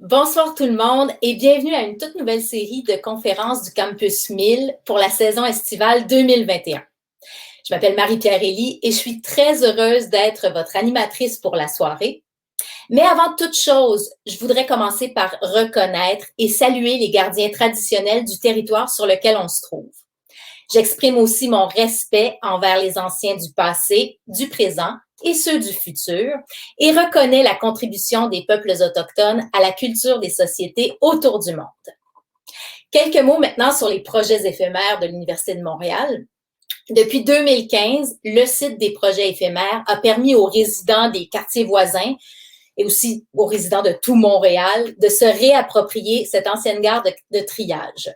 Bonsoir tout le monde et bienvenue à une toute nouvelle série de conférences du Campus 1000 pour la saison estivale 2021. Je m'appelle Marie-Pierre Elie et je suis très heureuse d'être votre animatrice pour la soirée. Mais avant toute chose, je voudrais commencer par reconnaître et saluer les gardiens traditionnels du territoire sur lequel on se trouve. J'exprime aussi mon respect envers les anciens du passé, du présent et ceux du futur, et reconnais la contribution des peuples autochtones à la culture des sociétés autour du monde. Quelques mots maintenant sur les projets éphémères de l'Université de Montréal. Depuis 2015, le site des projets éphémères a permis aux résidents des quartiers voisins et aussi aux résidents de tout Montréal de se réapproprier cette ancienne gare de triage.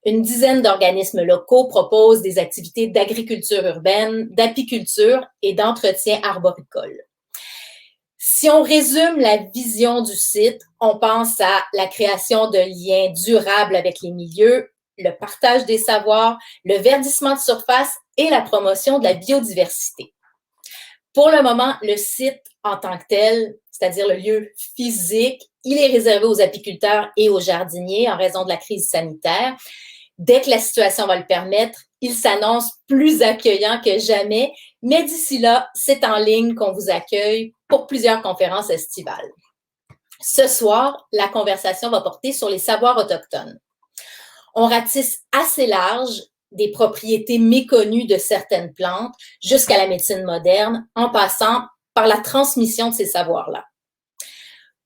Une dizaine d'organismes locaux proposent des activités d'agriculture urbaine, d'apiculture et d'entretien arboricole. Si on résume la vision du site, on pense à la création de liens durables avec les milieux, le partage des savoirs, le verdissement de surface et la promotion de la biodiversité. Pour le moment, le site en tant que tel, c'est-à-dire le lieu physique, il est réservé aux apiculteurs et aux jardiniers en raison de la crise sanitaire. Dès que la situation va le permettre, il s'annonce plus accueillant que jamais, mais d'ici là, c'est en ligne qu'on vous accueille pour plusieurs conférences estivales. Ce soir, la conversation va porter sur les savoirs autochtones. On ratisse assez large des propriétés méconnues de certaines plantes jusqu'à la médecine moderne, en passant par la transmission de ces savoirs-là.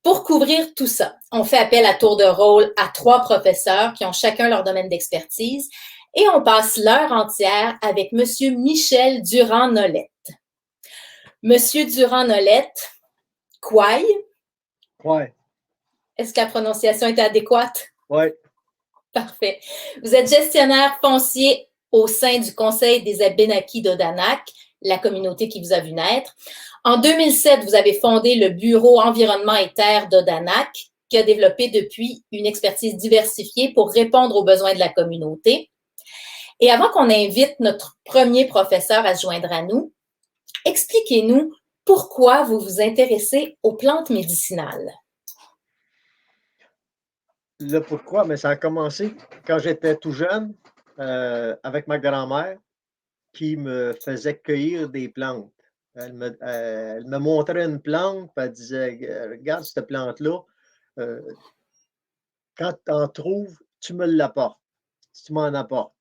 Pour couvrir tout ça, on fait appel à tour de rôle à 3 professeurs qui ont chacun leur domaine d'expertise et on passe l'heure entière avec M. Michel Durand-Nolette. M. Durand-Nolette, Quaille? Ouais. Est-ce que la prononciation est adéquate? Ouais. Parfait. Vous êtes gestionnaire foncier au sein du Conseil des Abénaquis d'Odanak, la communauté qui vous a vu naître. En 2007, vous avez fondé le Bureau Environnement et Terre d'Odanak, qui a développé depuis une expertise diversifiée pour répondre aux besoins de la communauté. Et avant qu'on invite notre premier professeur à se joindre à nous, expliquez-nous pourquoi vous vous intéressez aux plantes médicinales. Le pourquoi, mais ça a commencé quand j'étais tout jeune avec ma grand-mère qui me faisait cueillir des plantes. Elle me montrait une plante, puis elle disait: Regarde cette plante-là, quand tu en trouves, tu me l'apportes. Tu m'en apportes.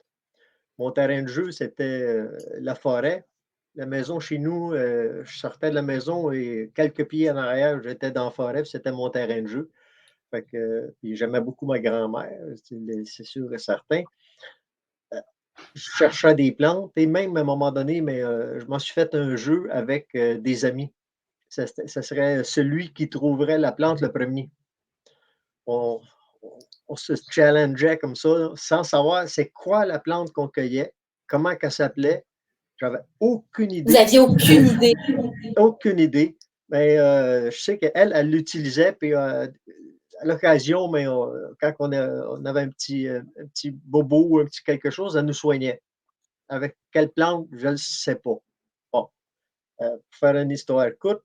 Mon terrain de jeu, c'était la forêt. La maison chez nous, je sortais de la maison et quelques pieds en arrière, j'étais dans la forêt, puis c'était mon terrain de jeu. Fait que, puis j'aimais beaucoup ma grand-mère, c'est sûr et certain. Je cherchais des plantes et même à un moment donné, mais je m'en suis fait un jeu avec des amis. Ça serait celui qui trouverait la plante le premier. On, on se challengeait comme ça, là, sans savoir c'est quoi la plante qu'on cueillait, comment qu'elle s'appelait. J'avais aucune Vous idée. n'aviez aucune idée. Aucune idée. Mais je sais qu'elle, elle l'utilisait, puis à l'occasion, mais quand on avait un petit bobo ou un petit quelque chose, elle nous soignait. Avec quelle plante, je ne sais pas. Bon, pour faire une histoire courte,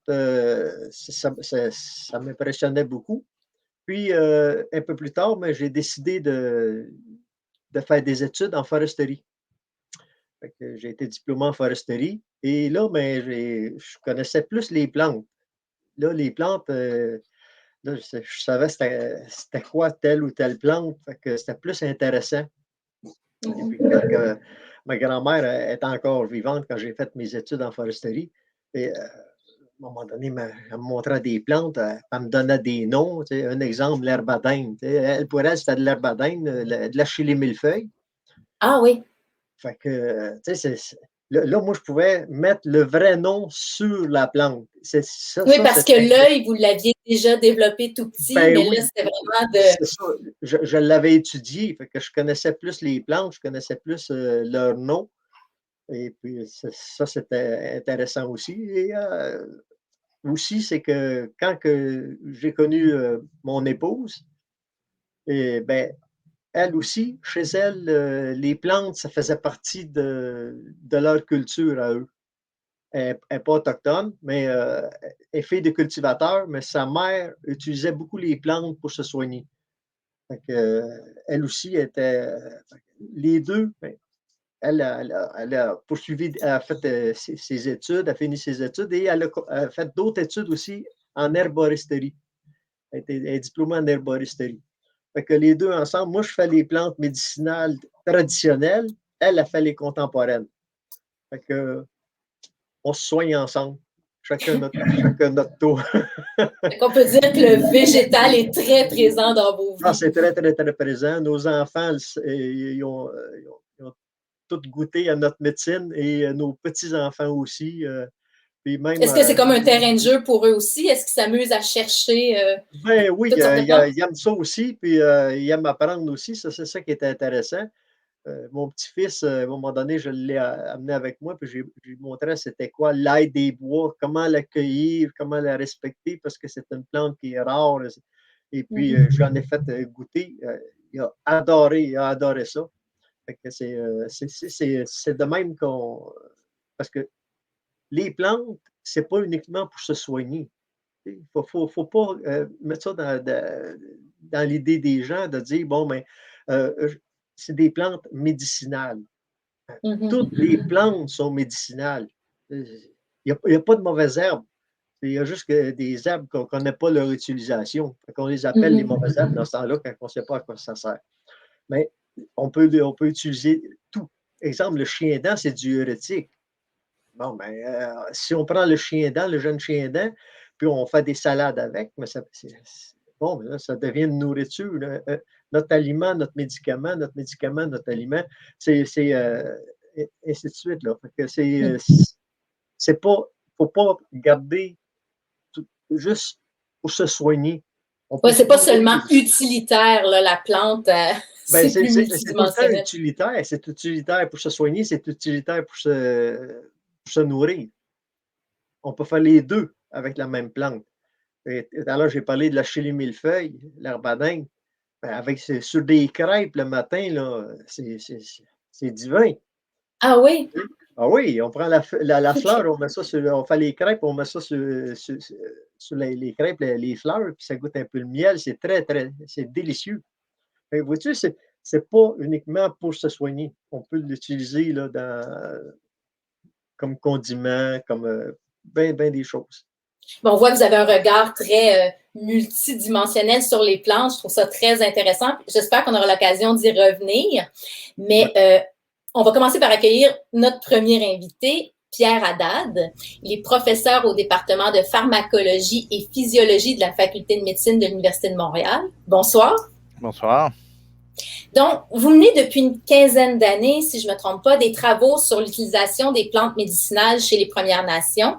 ça m'impressionnait beaucoup. Puis, un peu plus tard, mais j'ai décidé de faire des études en foresterie. Fait que j'ai été diplômé en foresterie et là, ben, je connaissais plus les plantes. Là, les plantes, là, je savais c'était quoi telle ou telle plante, fait que c'était plus intéressant. Et puis quand ma grand-mère est encore vivante quand j'ai fait mes études en foresterie et à un moment donné, elle me montrait des plantes, elle me donnait des noms, tu sais, un exemple, l'herbadine, tu sais, elle, pour elle, c'était de l'herbadine, de la chili millefeuille. Ah oui. Fait que, tu sais, là, moi, je pouvais mettre le vrai nom sur la plante. C'est ça, Oui, ça, parce que c'était l'œil, vous l'aviez déjà développé tout petit, ben mais oui, là, c'était vraiment de. c'est ça. Je l'avais étudié, fait que je connaissais plus les plantes, je connaissais plus leur nom. Et puis, ça, c'était intéressant aussi. Et aussi, c'est que quand que j'ai connu mon épouse, et ben, elle aussi, chez elle, les plantes, ça faisait partie de leur culture à eux. elle n'est pas autochtone, mais elle est fille de cultivateur, mais sa mère utilisait beaucoup les plantes pour se soigner. Fait que, elle aussi était. Les deux, ben, elle a poursuivi, elle a fait ses études, a fini ses études et elle a fait d'autres études aussi en herboristerie. Elle est diplômée en herboristerie. Fait que les deux ensemble, moi, je fais les plantes médicinales traditionnelles, elle a fait les contemporaines. Fait que, on se soigne ensemble, chacun notre tour. On peut dire que le végétal est très présent dans vos vies. Ah, c'est très, très, très présent. Nos enfants, ils ont tout goûté à notre médecine et nos petits-enfants aussi. Puis même, est-ce que c'est comme un terrain de jeu pour eux aussi? Est-ce qu'ils s'amusent à chercher ben oui, toutes sortes de plantes? ils aiment ça aussi, puis ils aiment apprendre aussi. Ça, c'est ça qui est intéressant. Mon petit-fils, à un moment donné, je l'ai amené avec moi, puis je lui montrais c'était quoi l'ail des bois, comment l'accueillir, comment la respecter, parce que c'est une plante qui est rare. Et puis, j'en ai fait goûter. Il a adoré ça. Fait que c'est de même qu'on. Parce que les plantes, c'est pas uniquement pour se soigner. Il ne faut pas mettre ça dans l'idée des gens de dire, bon, mais c'est des plantes médicinales. Toutes les plantes sont médicinales. Il n'y a pas de mauvaises herbes. Il y a juste que des herbes qu'on ne connaît pas leur utilisation. On les appelle les mauvaises herbes dans ce temps-là quand on ne sait pas à quoi ça sert. Mais on peut utiliser tout. Exemple, le chien-dent, c'est diurétique. Bon, ben, si on prend le chien-dent, le jeune chien-dent, puis on fait des salades avec, mais bon, là, ça devient une nourriture. Notre aliment, notre médicament, notre aliment, et ainsi de suite. Là. Fait que c'est pas, faut pas garder juste pour se soigner. Oui, c'est pas seulement utilitaire, là, la plante, ben, c'est plus multidimensionnel. C'est utilitaire pour se soigner, c'est utilitaire pour se nourrir. On peut faire les deux avec la même plante. Et tout à l'heure, j'ai parlé de la chili millefeuille, l'herbadin. Ben, sur des crêpes le matin, là, c'est divin. Ah oui? Ah oui, on prend la fleur, on met ça on fait les crêpes, on met ça sur les crêpes, les fleurs, puis ça goûte un peu le miel. C'est c'est délicieux. Vois-tu, c'est pas uniquement pour se soigner. On peut l'utiliser là, comme condiment, comme bien des choses. Bon, on voit que vous avez un regard très multidimensionnel sur les plantes. Je trouve ça très intéressant. J'espère qu'on aura l'occasion d'y revenir. Mais on va commencer par accueillir notre premier invité, Pierre Haddad. Il est professeur au département de pharmacologie et physiologie de la Faculté de médecine de l'Université de Montréal. Bonsoir. Bonsoir. Donc, vous menez depuis une quinzaine d'années, si je ne me trompe pas, des travaux sur l'utilisation des plantes médicinales chez les Premières Nations,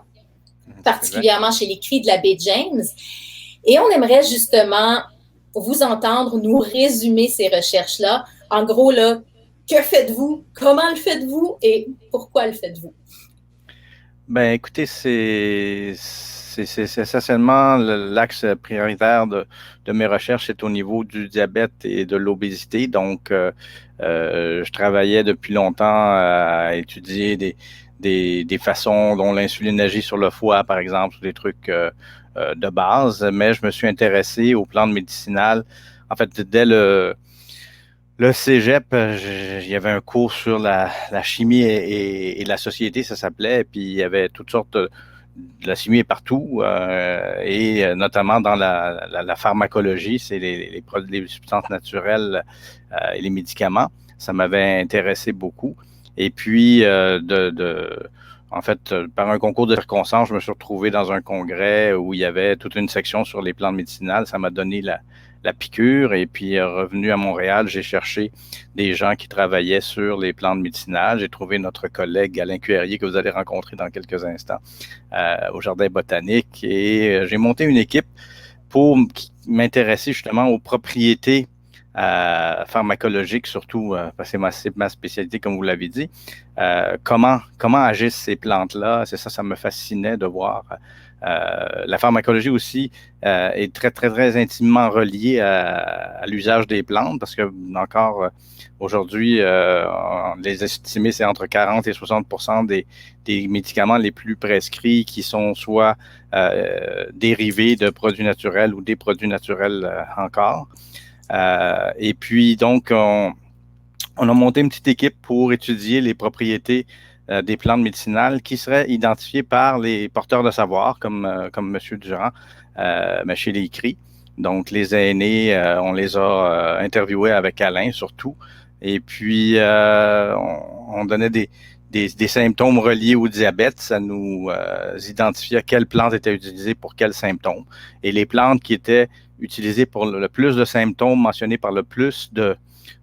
particulièrement chez les Cris de la baie James. Et on aimerait justement vous entendre nous résumer ces recherches-là. En gros, là, que faites-vous? Comment le faites-vous? Et pourquoi le faites-vous? Ben, écoutez, c'est essentiellement l'axe prioritaire de mes recherches, c'est au niveau du diabète et de l'obésité. Donc, je travaillais depuis longtemps à étudier des façons dont l'insuline agit sur le foie, par exemple, des trucs de base. Mais je me suis intéressé aux plantes médicinales. En fait, dès le cégep, il y avait un cours sur la chimie et la société, ça s'appelait, puis il y avait toutes sortes de la chimie est partout, et notamment dans la pharmacologie, c'est les substances naturelles et les médicaments. Ça m'avait intéressé beaucoup. Et puis, en fait, par un concours de circonstances, je me suis retrouvé dans un congrès où il y avait toute une section sur les plantes médicinales. Ça m'a donné la piqûre. Et puis, revenu à Montréal, j'ai cherché des gens qui travaillaient sur les plantes médicinales. J'ai trouvé notre collègue Alain Cuerrier, que vous allez rencontrer dans quelques instants, au Jardin botanique. Et j'ai monté une équipe pour m'intéresser justement aux propriétés pharmacologiques, surtout, parce que c'est ma spécialité, comme vous l'avez dit. Comment agissent ces plantes-là? C'est ça me fascinait de voir La pharmacologie aussi est très, très, très intimement reliée à l'usage des plantes parce que encore aujourd'hui, les estimés, c'est entre 40 et 60% des médicaments les plus prescrits qui sont soit dérivés de produits naturels ou des produits naturels encore. Et puis, donc, on a monté une petite équipe pour étudier les propriétés des plantes médicinales qui seraient identifiées par les porteurs de savoir, comme M. Durand, chez les CRI. Donc, les aînés, on les a interviewés avec Alain surtout. Et puis, on donnait des symptômes reliés au diabète. Ça nous identifiait quelles plantes étaient utilisées pour quels symptômes. Et les plantes qui étaient utilisées pour le plus de symptômes mentionnés par le plus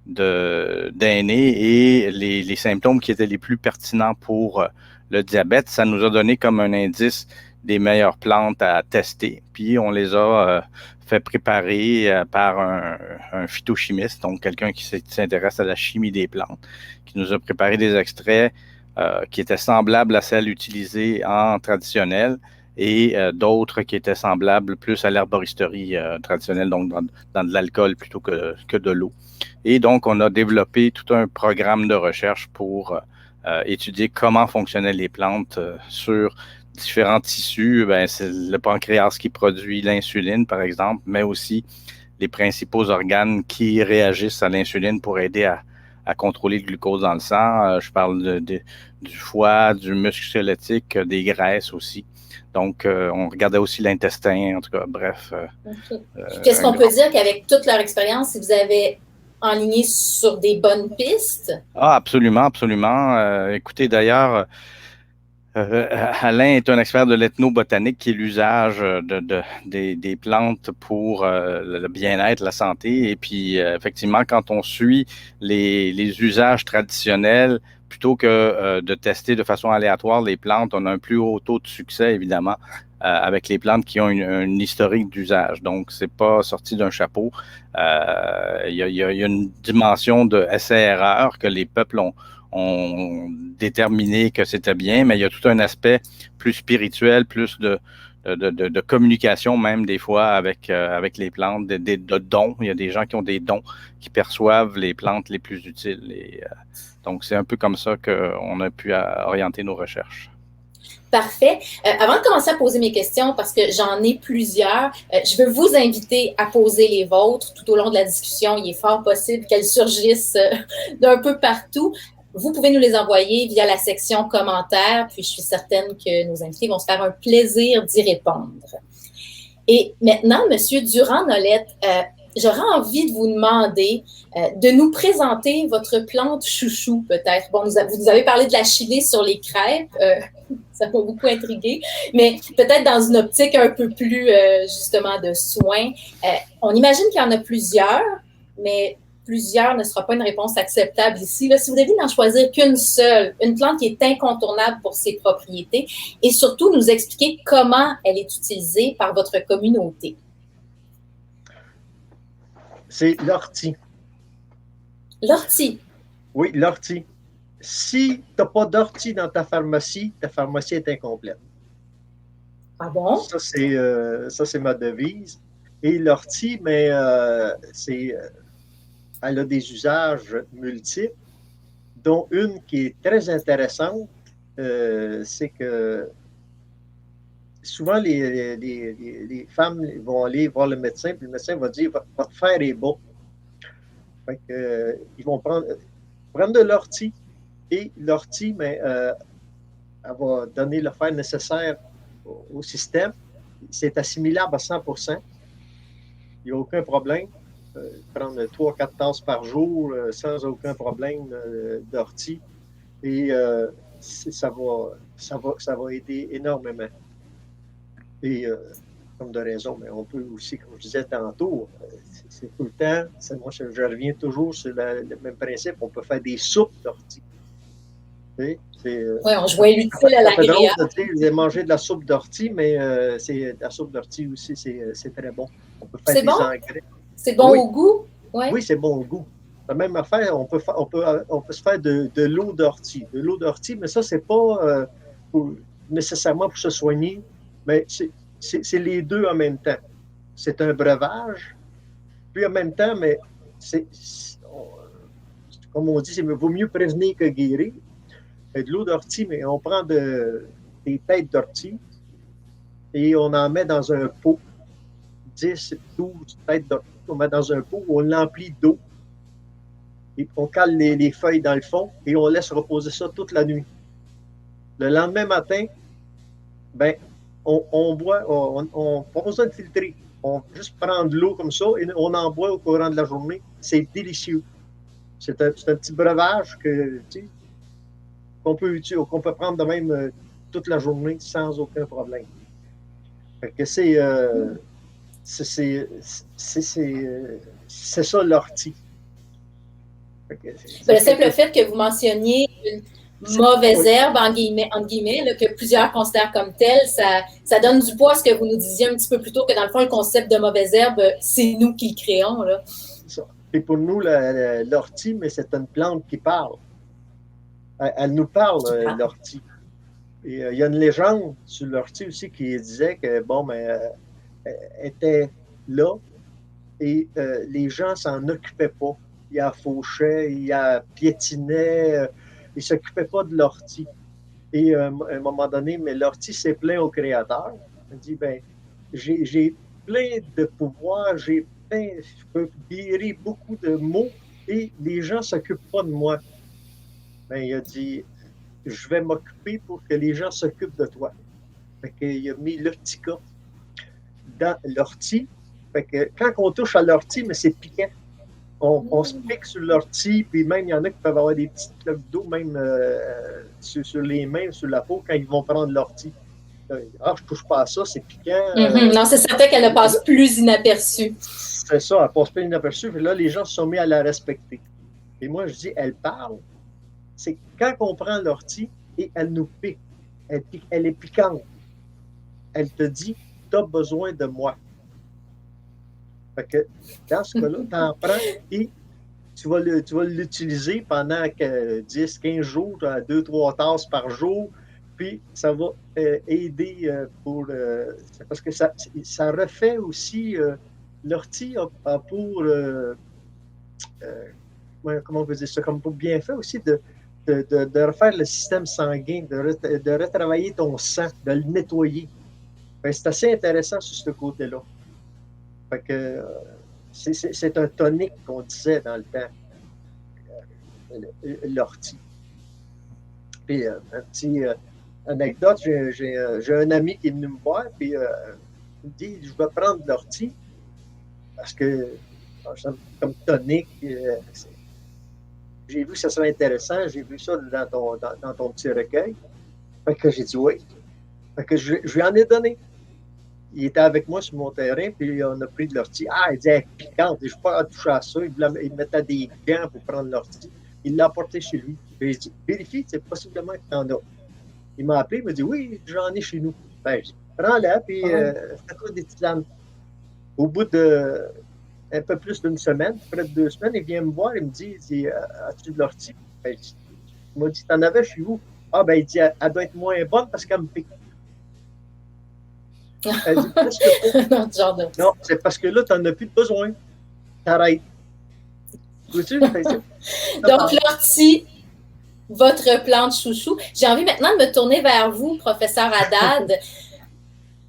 d'aînés et les symptômes qui étaient les plus pertinents pour le diabète, ça nous a donné comme un indice des meilleures plantes à tester. Puis on les a fait préparer par un phytochimiste, donc quelqu'un qui s'intéresse à la chimie des plantes, qui nous a préparé des extraits qui étaient semblables à celles utilisées en traditionnel et d'autres qui étaient semblables plus à l'herboristerie traditionnelle, donc dans de l'alcool plutôt que de l'eau. Et donc, on a développé tout un programme de recherche pour étudier comment fonctionnaient les plantes sur différents tissus. C'est le pancréas qui produit l'insuline, par exemple, mais aussi les principaux organes qui réagissent à l'insuline pour aider à contrôler le glucose dans le sang. Je parle du foie, du muscle squelettique, des graisses aussi. Donc, on regardait aussi l'intestin, en tout cas, bref. Okay. Qu'est-ce qu'on peut dire qu'avec toute leur expérience, si vous avez enligné sur des bonnes pistes? Ah, absolument, absolument. Écoutez, d'ailleurs, Alain est un expert de l'ethnobotanique, qui est l'usage des plantes pour le bien-être, la santé. Et puis, effectivement, quand on suit les usages traditionnels, plutôt que de tester de façon aléatoire les plantes, on a un plus haut taux de succès, évidemment, avec les plantes qui ont une historique d'usage. Donc, c'est pas sorti d'un chapeau. Il y a une dimension de essai-erreur que les peuples ont déterminé que c'était bien, mais il y a tout un aspect plus spirituel, plus de communication même des fois avec les plantes, de dons. Il y a des gens qui ont des dons, qui perçoivent les plantes les plus utiles. Et, donc, c'est un peu comme ça qu'on a pu orienter nos recherches. Parfait. Avant de commencer à poser mes questions, parce que j'en ai plusieurs, je veux vous inviter à poser les vôtres tout au long de la discussion. Il est fort possible qu'elles surgissent d'un peu partout. Vous pouvez nous les envoyer via la section commentaires, puis je suis certaine que nos invités vont se faire un plaisir d'y répondre. Et maintenant, M. Durand-Nolette, j'aurais envie de vous demander de nous présenter votre plante chouchou, peut-être. Bon, vous nous avez parlé de la chili sur les crêpes, ça m'a beaucoup intrigué, mais peut-être dans une optique un peu plus, justement, de soins. On imagine qu'il y en a plusieurs, mais plusieurs ne sera pas une réponse acceptable ici. Là, si vous deviez n'en choisir qu'une seule, une plante qui est incontournable pour ses propriétés, et surtout nous expliquer comment elle est utilisée par votre communauté. C'est l'ortie. L'ortie? Oui, l'ortie. Si tu n'as pas d'ortie dans ta pharmacie est incomplète. Ah bon? Ça, c'est ma devise. Et l'ortie, mais elle a des usages multiples, dont une qui est très intéressante, c'est que souvent les femmes vont aller voir le médecin, puis le médecin va dire votre fer est bas. Fait que, ils vont prendre de l'ortie, et l'ortie, mais elle va donner le fer nécessaire au système. C'est assimilable à 100%. Il n'y a aucun problème. Prendre 3-4 tasses par jour sans aucun problème d'ortie. Et ça va aider énormément. Et comme de raison, mais on peut aussi, comme je disais tantôt, c'est tout le temps, moi je reviens toujours sur le même principe, on peut faire des soupes d'ortie. Oui, on joint l'utile à l'agréable. Vous avez mangé de la soupe d'ortie, mais la soupe d'ortie aussi, c'est très bon. On peut faire des engrais. C'est bon au goût? Ouais. Oui, c'est bon au goût. La même affaire, on peut se faire de l'eau d'ortie. De l'eau d'ortie, mais ça, c'est pas nécessairement pour se soigner. Mais c'est les deux en même temps. C'est un breuvage, puis en même temps, mais comme on dit, il vaut mieux prévenir que guérir. De l'eau d'ortie, mais on prend des têtes d'ortie et on en met dans un pot. 10, 12 têtes d'ortie, on met dans un pot, on l'emplit d'eau. Et on cale les feuilles dans le fond et on laisse reposer ça toute la nuit. Le lendemain matin, ben, on boit, on pas besoin de filtrer. On juste prend de l'eau comme ça et on en boit au courant de la journée. C'est délicieux. C'est un petit breuvage qu'on peut prendre de même toute la journée sans aucun problème. Fait que c'est ça l'ortie. Le simple fait que vous mentionniez une mauvaise herbe, entre guillemets là, que plusieurs considèrent comme telle, ça donne du poids à ce que vous nous disiez un petit peu plus tôt, que dans le fond, le concept de mauvaise herbe, c'est nous qui le créons. Là. Et pour nous, l'ortie, mais c'est une plante qui parle. Elle nous parle, l'ortie. Et il y a une légende sur l'ortie aussi qui disait que, bon, mais elle était là et les gens s'en occupaient pas. Il la fauchait, il la piétinait, il ne s'occupait pas de l'ortie. Et à un moment donné, mais l'ortie s'est plaint au Créateur. Il dit, ben, j'ai plein de pouvoirs, je peux guérir beaucoup de maux et les gens ne s'occupent pas de moi. Ben, il a dit, je vais m'occuper pour que les gens s'occupent de toi. Fait qu'il a mis l'ortica dans l'ortie. Fait que quand on touche à l'ortie, mais c'est piquant. On se pique sur l'ortie, puis même il y en a qui peuvent avoir des petites cloques d'eau, même sur les mains, sur la peau, quand ils vont prendre l'ortie. Ah, je touche pas à ça, c'est piquant. Non, c'est certain qu'elle ne passe plus inaperçue. C'est ça, elle passe pas inaperçue. Puis là, les gens se sont mis à la respecter. Et moi, je dis, elle parle. C'est quand on prend l'ortie et elle nous pique. Elle est piquante. Elle te dit, tu as besoin de moi. Fait que dans ce cas-là, tu en prends et tu vas l'utiliser pendant 10-15 jours, 2-3 tasses par jour, puis ça va aider parce que ça refait aussi, l'ortie a pour, comment on peut dire ça, comme pour bien fait aussi de refaire le système sanguin, de retravailler ton sang, de le nettoyer. C'est assez intéressant sur ce côté-là. Fait que c'est un tonique qu'on disait dans le temps, l'ortie. Puis, un petit anecdote, j'ai un ami qui est venu me voir, puis il me dit, je vais prendre de l'ortie, parce que, comme tonique, j'ai vu que ça serait intéressant, j'ai vu ça dans ton petit recueil. Fait que j'ai dit oui. Fait que je lui en ai donné. Il était avec moi sur mon terrain, puis on a pris de l'ortie. Ah, il dit, elle est piquante, je ne vais pas toucher à ça. Il mettait des gants pour prendre l'ortie. Il l'a apporté chez lui. Puis j'ai dit, vérifie, c'est possiblement que tu en as. Il m'a appelé, il m'a dit, oui, j'en ai chez nous. Ben, je dis, prends-la, puis fais-toi des tisanes. Au bout de un peu plus d'une semaine, près de 2 semaines, il vient me voir, il me dit, as-tu de l'ortie? Ben, il m'a dit, t'en avais chez vous? Ah, ben, il dit, elle doit être moins bonne parce qu'elle me pique. Elle dit, non, c'est parce que là, tu n'en as plus besoin. T'arrêtes. Donc, l'ortie, votre plante chouchou. J'ai envie maintenant de me tourner vers vous, professeur Haddad.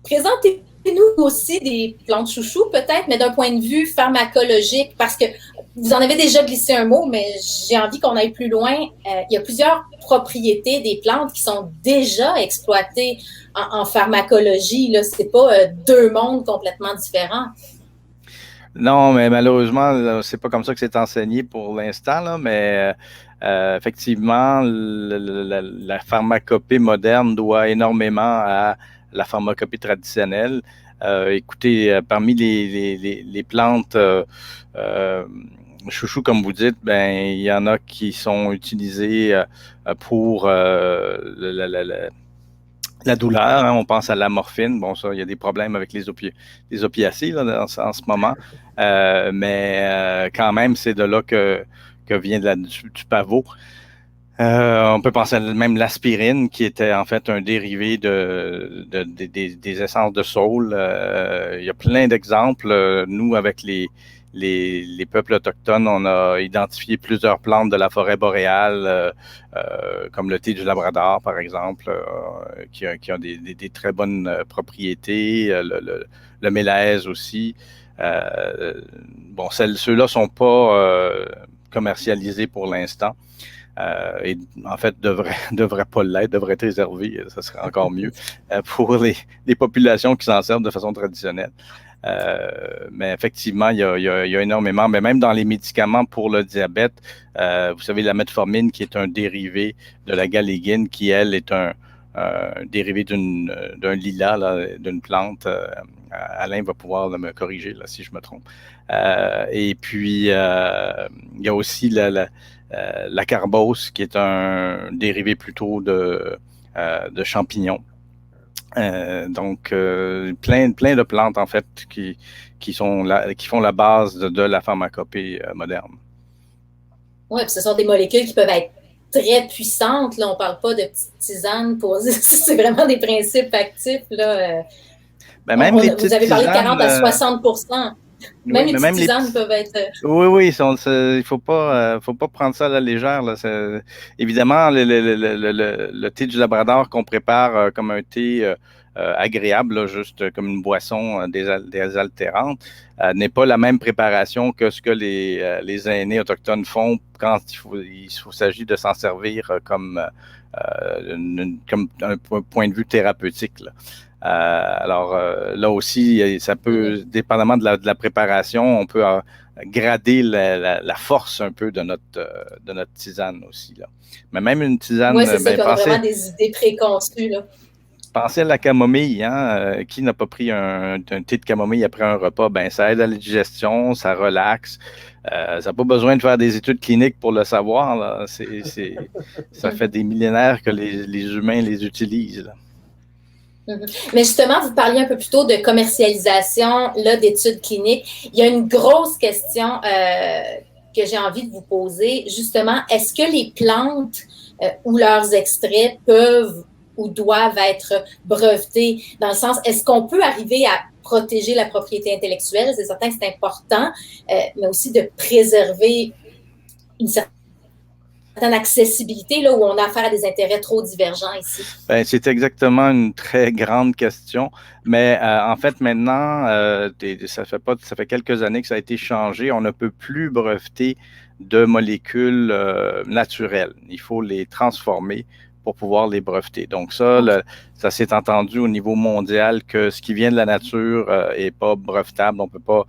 Présentez-nous aussi des plantes chouchou, peut-être, mais d'un point de vue pharmacologique, parce que vous en avez déjà glissé un mot, mais j'ai envie qu'on aille plus loin. Il y a plusieurs propriétés des plantes qui sont déjà exploitées en pharmacologie. Ce n'est pas 2 mondes complètement différents. Non, mais malheureusement, c'est pas comme ça que c'est enseigné pour l'instant, là, mais effectivement, la pharmacopée moderne doit énormément à la pharmacopée traditionnelle. Écoutez, parmi les plantes chouchou, comme vous dites, ben il y en a qui sont utilisées pour la douleur, hein, on pense à la morphine. Bon, ça, il y a des problèmes avec les opiacés là, en ce moment. Mais quand même, c'est de là que vient du pavot. On peut penser à même l'aspirine, qui était en fait un dérivé des essences de saule. Il y a plein d'exemples. Nous, avec les peuples autochtones, on a identifié plusieurs plantes de la forêt boréale, comme le thé du Labrador, par exemple, qui a des très bonnes propriétés. Le mélèze aussi. Bon, ceux-là sont pas commercialisés pour l'instant. Et en fait, devrait pas l'être, devrait être réservé, ça serait encore mieux pour les populations qui s'en servent de façon traditionnelle. Mais effectivement, il y a énormément, mais même dans les médicaments pour le diabète, vous savez, la metformine qui est un dérivé de la galégine, qui, elle, est un dérivé d'un lilas, d'une plante. Alain va pouvoir me corriger là, si je me trompe. Et puis, il y a aussi la carbose, qui est un dérivé plutôt de champignons. Donc, plein de plantes, en fait, qui font la base de la pharmacopée moderne. Oui, puis ce sont des molécules qui peuvent être très puissantes. Là, on ne parle pas de petites tisanes pour c'est vraiment des principes actifs. Là. Ben, même les petites vous avez parlé de 40 à 60%. Même oui, les petites tisanes peuvent être. Oui, il faut pas prendre ça à la légère. Là. Évidemment, le thé du Labrador qu'on prépare comme un thé agréable, là, juste comme une boisson désaltérante, n'est pas la même préparation que ce que les aînés autochtones font quand il s'agit de s'en servir comme un point de vue thérapeutique. Là. Alors là aussi, ça peut, dépendamment de la préparation, on peut grader la force un peu de notre tisane aussi. Là. Mais même une tisane, oui, c'est ça, qu'on a vraiment des idées préconçues. Là. Pensez à la camomille, hein? Qui n'a pas pris un thé de camomille après un repas? Ben, ça aide à la digestion, ça relaxe. Ça n'a pas besoin de faire des études cliniques pour le savoir. Là. Ça fait des millénaires que les humains les utilisent. Là. Mais justement, vous parliez un peu plus tôt de commercialisation, là, d'études cliniques. Il y a une grosse question que j'ai envie de vous poser. Justement, est-ce que les plantes ou leurs extraits peuvent ou doivent être brevetés? Dans le sens, est-ce qu'on peut arriver à protéger la propriété intellectuelle? C'est certain que c'est important, mais aussi de préserver une certaine accessibilité, là, où on a affaire à des intérêts trop divergents ici? Ben, c'est exactement une très grande question. Mais en fait, maintenant, ça fait quelques années que ça a été changé. On ne peut plus breveter de molécules naturelles. Il faut les transformer pour pouvoir les breveter. Donc ça s'est entendu au niveau mondial que ce qui vient de la nature est pas brevetable. On peut pas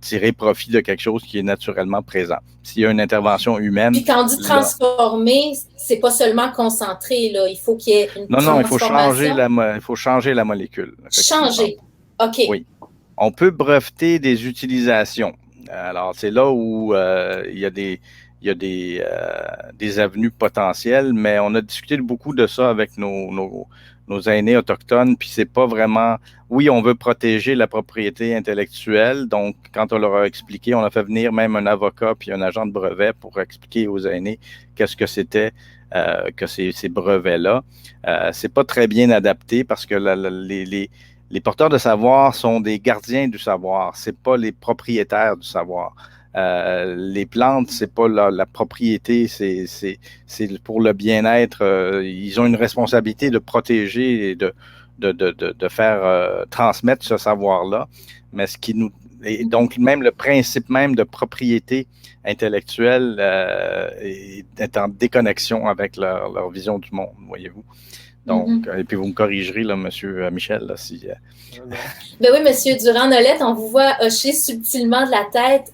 tirer profit de quelque chose qui est naturellement présent. S'il y a une intervention humaine... Puis quand on dit transformer, c'est pas seulement concentré, là. Il faut qu'il y ait une transformation. Non, il faut changer la molécule. Changer, OK. Oui. On peut breveter des utilisations. Alors, c'est là où il y a des avenues potentielles, mais on a discuté beaucoup de ça avec nos aînés autochtones, puis c'est pas vraiment... Oui, on veut protéger la propriété intellectuelle, donc quand on leur a expliqué, on a fait venir même un avocat puis un agent de brevet pour expliquer aux aînés qu'est-ce que c'était que ces brevets-là. C'est pas très bien adapté parce que les porteurs de savoir sont des gardiens du savoir, c'est pas les propriétaires du savoir. Les plantes, c'est pas la propriété, c'est pour le bien-être. Ils ont une responsabilité de protéger et de faire transmettre ce savoir-là. Mais ce qui nous et donc même le principe même de propriété intellectuelle est en déconnexion avec leur vision du monde, voyez-vous. Donc, et puis vous me corrigerez, là, M. Michel, là, si... Ben oui, M. Durand-Nolette, on vous voit hocher subtilement de la tête.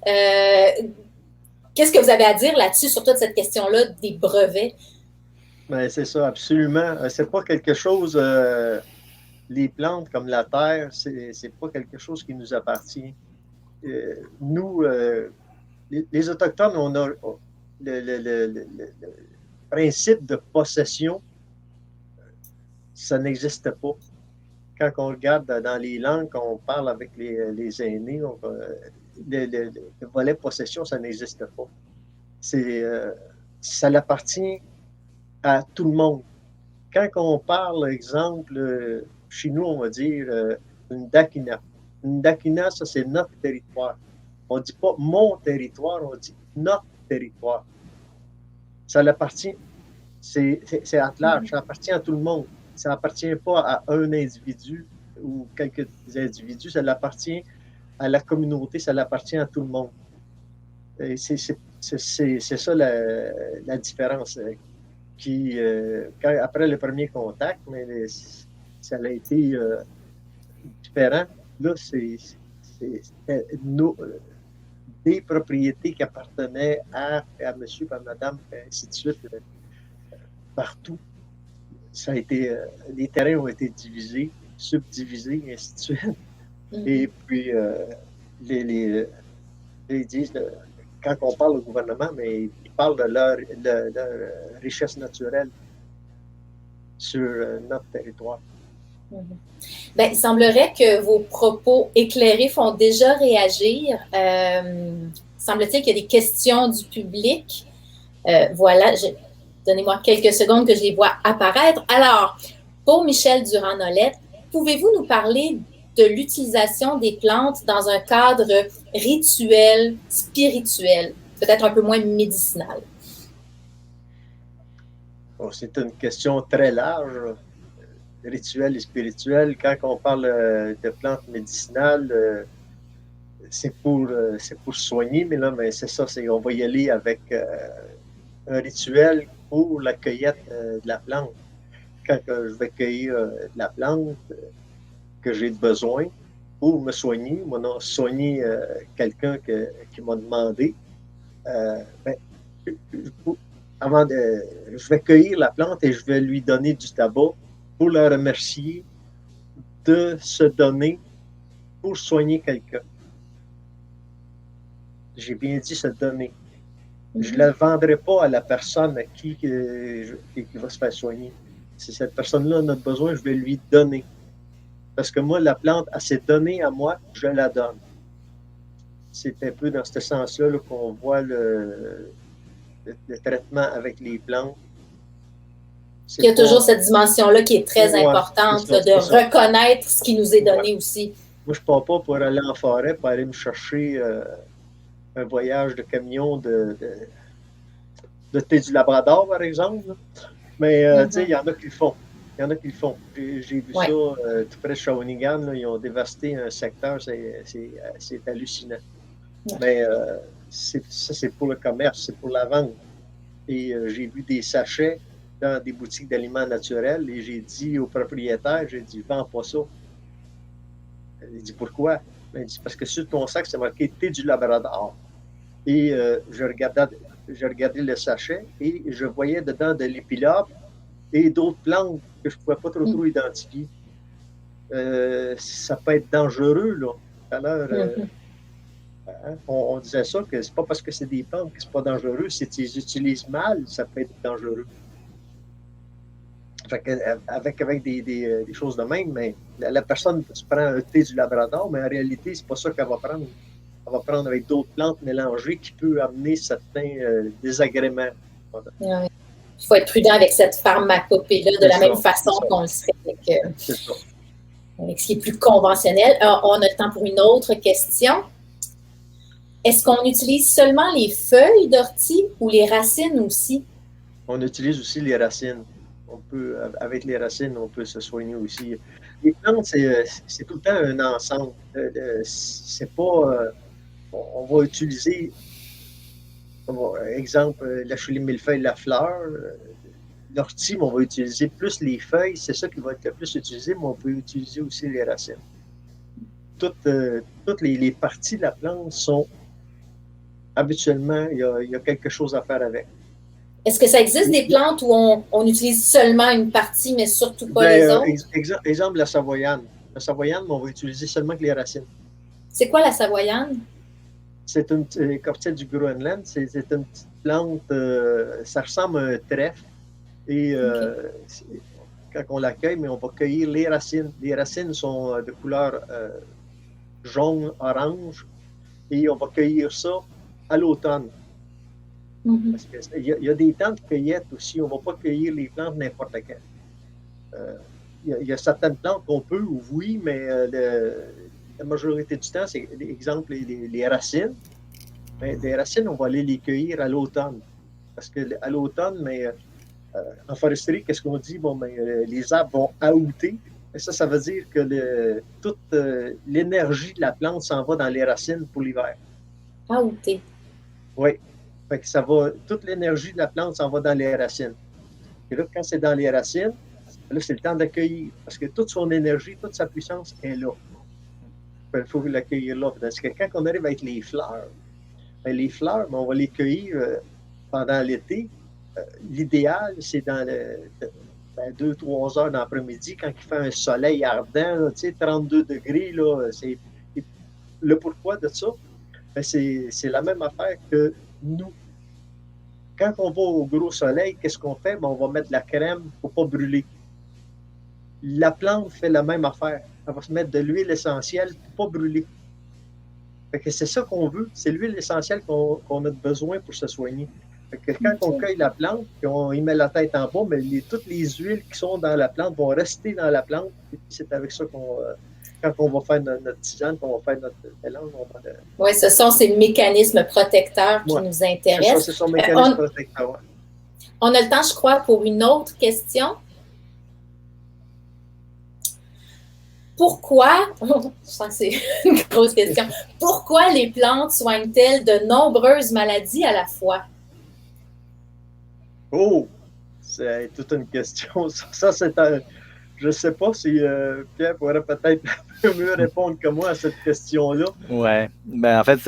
Qu'est-ce que vous avez à dire là-dessus, sur toute cette question-là des brevets? Ben, c'est ça, absolument. C'est pas quelque chose... les plantes comme la terre, c'est pas quelque chose qui nous appartient. Nous, les Autochtones, on a le principe de possession, ça n'existe pas. Quand on regarde dans les langues, quand on parle avec les aînés, le volet possession, ça n'existe pas. Ça l'appartient à tout le monde. Quand on parle, exemple, chez nous, on va dire une dakina. Une dakina, ça, c'est notre territoire. On ne dit pas mon territoire, on dit notre territoire. Ça l'appartient, c'est à large, ça appartient à tout le monde. Ça n'appartient pas à un individu ou quelques individus, ça l'appartient à la communauté, ça l'appartient à tout le monde. C'est ça la différence. Après le premier contact, mais ça a été différent. Là, des propriétés qui appartenaient à monsieur, à madame, et ainsi de suite, partout. Ça a été, les terrains ont été divisés, subdivisés, et ainsi de suite. Et puis, ils disent, quand on parle au gouvernement, mais ils parlent de leur richesse naturelle sur notre territoire. Bien, il semblerait que vos propos éclairés font déjà réagir. Semble-t-il qu'il y a des questions du public. Voilà, donnez-moi quelques secondes que je les vois apparaître. Alors, pour Michel Durand-Nolette, pouvez-vous nous parler de l'utilisation des plantes dans un cadre rituel, spirituel, peut-être un peu moins médicinal? Bon, c'est une question très large, rituel et spirituel. Quand on parle de plantes médicinales, c'est pour soigner, mais là, mais c'est ça, on va y aller avec un rituel pour la cueillette de la plante. Quand je vais cueillir de la plante que j'ai besoin pour me soigner, soigner quelqu'un qui m'a demandé, je vais cueillir la plante et je vais lui donner du tabac pour la remercier de se donner pour soigner quelqu'un. J'ai bien dit se donner. Je ne la vendrai pas à la personne à qui va se faire soigner. Si cette personne-là en a besoin, je vais lui donner. Parce que moi, la plante, elle s'est donnée à moi, je la donne. C'est un peu dans ce sens-là qu'on voit le traitement avec les plantes. Il y a toujours cette dimension-là qui est très importante, de reconnaître ce qui nous est donné aussi. Moi, je ne pars pas pour aller en forêt, pour aller me chercher un voyage de camion de thé du Labrador, par exemple. Mais tu sais, il y en a qui le font. Il y en a qui le font. J'ai vu ça tout près de Shawinigan. Là, ils ont dévasté un secteur. C'est hallucinant. Mais ça, c'est pour le commerce, c'est pour la vente. Et j'ai vu des sachets dans des boutiques d'aliments naturels et j'ai dit au propriétaire, j'ai dit, vends pas ça. Il dit, pourquoi? Il dit, parce que sur ton sac, c'est marqué thé du Labrador. Et je regardais le sachet et je voyais dedans de l'épilope et d'autres plantes que je ne pouvais pas trop identifier. Ça peut être dangereux, là. Alors, on disait ça, que c'est pas parce que c'est des plantes que c'est pas dangereux, si tu les utilises mal, ça peut être dangereux. Fait que, avec des choses de même, mais la personne, tu prends un thé du Labrador, mais en réalité, c'est pas ça qu'elle va prendre. Elle va prendre avec d'autres plantes mélangées qui peuvent amener certains désagréments. Oui. Il faut être prudent avec cette pharmacopée-là de la même façon qu'on le serait avec ce qui est plus conventionnel. Alors, on a le temps pour une autre question. Est-ce qu'on utilise seulement les feuilles d'ortie ou les racines aussi? On utilise aussi les racines. Avec les racines, on peut se soigner aussi. Les plantes, c'est tout le temps un ensemble. C'est pas... on va utiliser, exemple, la choulie millefeuille, la fleur, l'ortie, on va utiliser plus les feuilles, c'est ça qui va être le plus utilisé, mais on peut utiliser aussi les racines. Toutes les parties de la plante sont habituellement, il y a quelque chose à faire avec. Est-ce que ça existe des plantes où on utilise seulement une partie, mais surtout pas les autres? Exemple, la savoyane. La savoyane, on va utiliser seulement que les racines. C'est quoi la savoyane? C'est une courtière du Groenland. C'est une petite plante, ça ressemble à un trèfle. Et quand on l'accueille, mais on va cueillir les racines. Les racines sont de couleur jaune, orange. Et on va cueillir ça à l'automne. Parce qu'il y a des temps de cueillette aussi. On ne va pas cueillir les plantes n'importe quand. Il y a certaines plantes qu'on peut, oui, mais la majorité du temps, c'est exemple les racines. Mais les racines, on va aller les cueillir à l'automne. Parce qu'à l'automne, en foresterie, qu'est-ce qu'on dit? Bon, les arbres vont aouter. Et ça veut dire que toute l'énergie de la plante s'en va dans les racines pour l'hiver. Aouter. Oui. Fait que toute l'énergie de la plante s'en va dans les racines. Et là, quand c'est dans les racines, là, c'est le temps d'accueillir. Parce que toute son énergie, toute sa puissance est là. Il faut l'accueillir là. Parce que quand on arrive avec les fleurs, les fleurs, on va les cueillir pendant l'été. L'idéal, c'est dans 2-3 heures d'après-midi, quand il fait un soleil ardent, là, 32 degrés. Là, le pourquoi de ça, c'est la même affaire que nous. Quand on va au gros soleil, qu'est-ce qu'on fait? On va mettre de la crème pour ne pas brûler. La plante fait la même affaire. Elle va se mettre de l'huile essentielle pour ne pas brûler. Fait que c'est ça qu'on veut. C'est l'huile essentielle qu'on a besoin pour se soigner. Fait que quand on cueille la plante, et on y met la tête en bas, mais toutes les huiles qui sont dans la plante vont rester dans la plante. Et puis c'est avec ça quand on va faire notre tisane, qu'on va faire notre mélange, Oui, ce sont ces mécanismes protecteurs qui nous intéressent. C'est son mécanisme protecteur. Ouais. On a le temps, je crois, pour une autre question. Pourquoi, je sens que c'est une grosse question, pourquoi les plantes soignent-elles de nombreuses maladies à la fois? Oh, c'est toute une question. Ça c'est je ne sais pas si Pierre pourrait peut-être mieux répondre que moi à cette question-là. Ouais. En fait,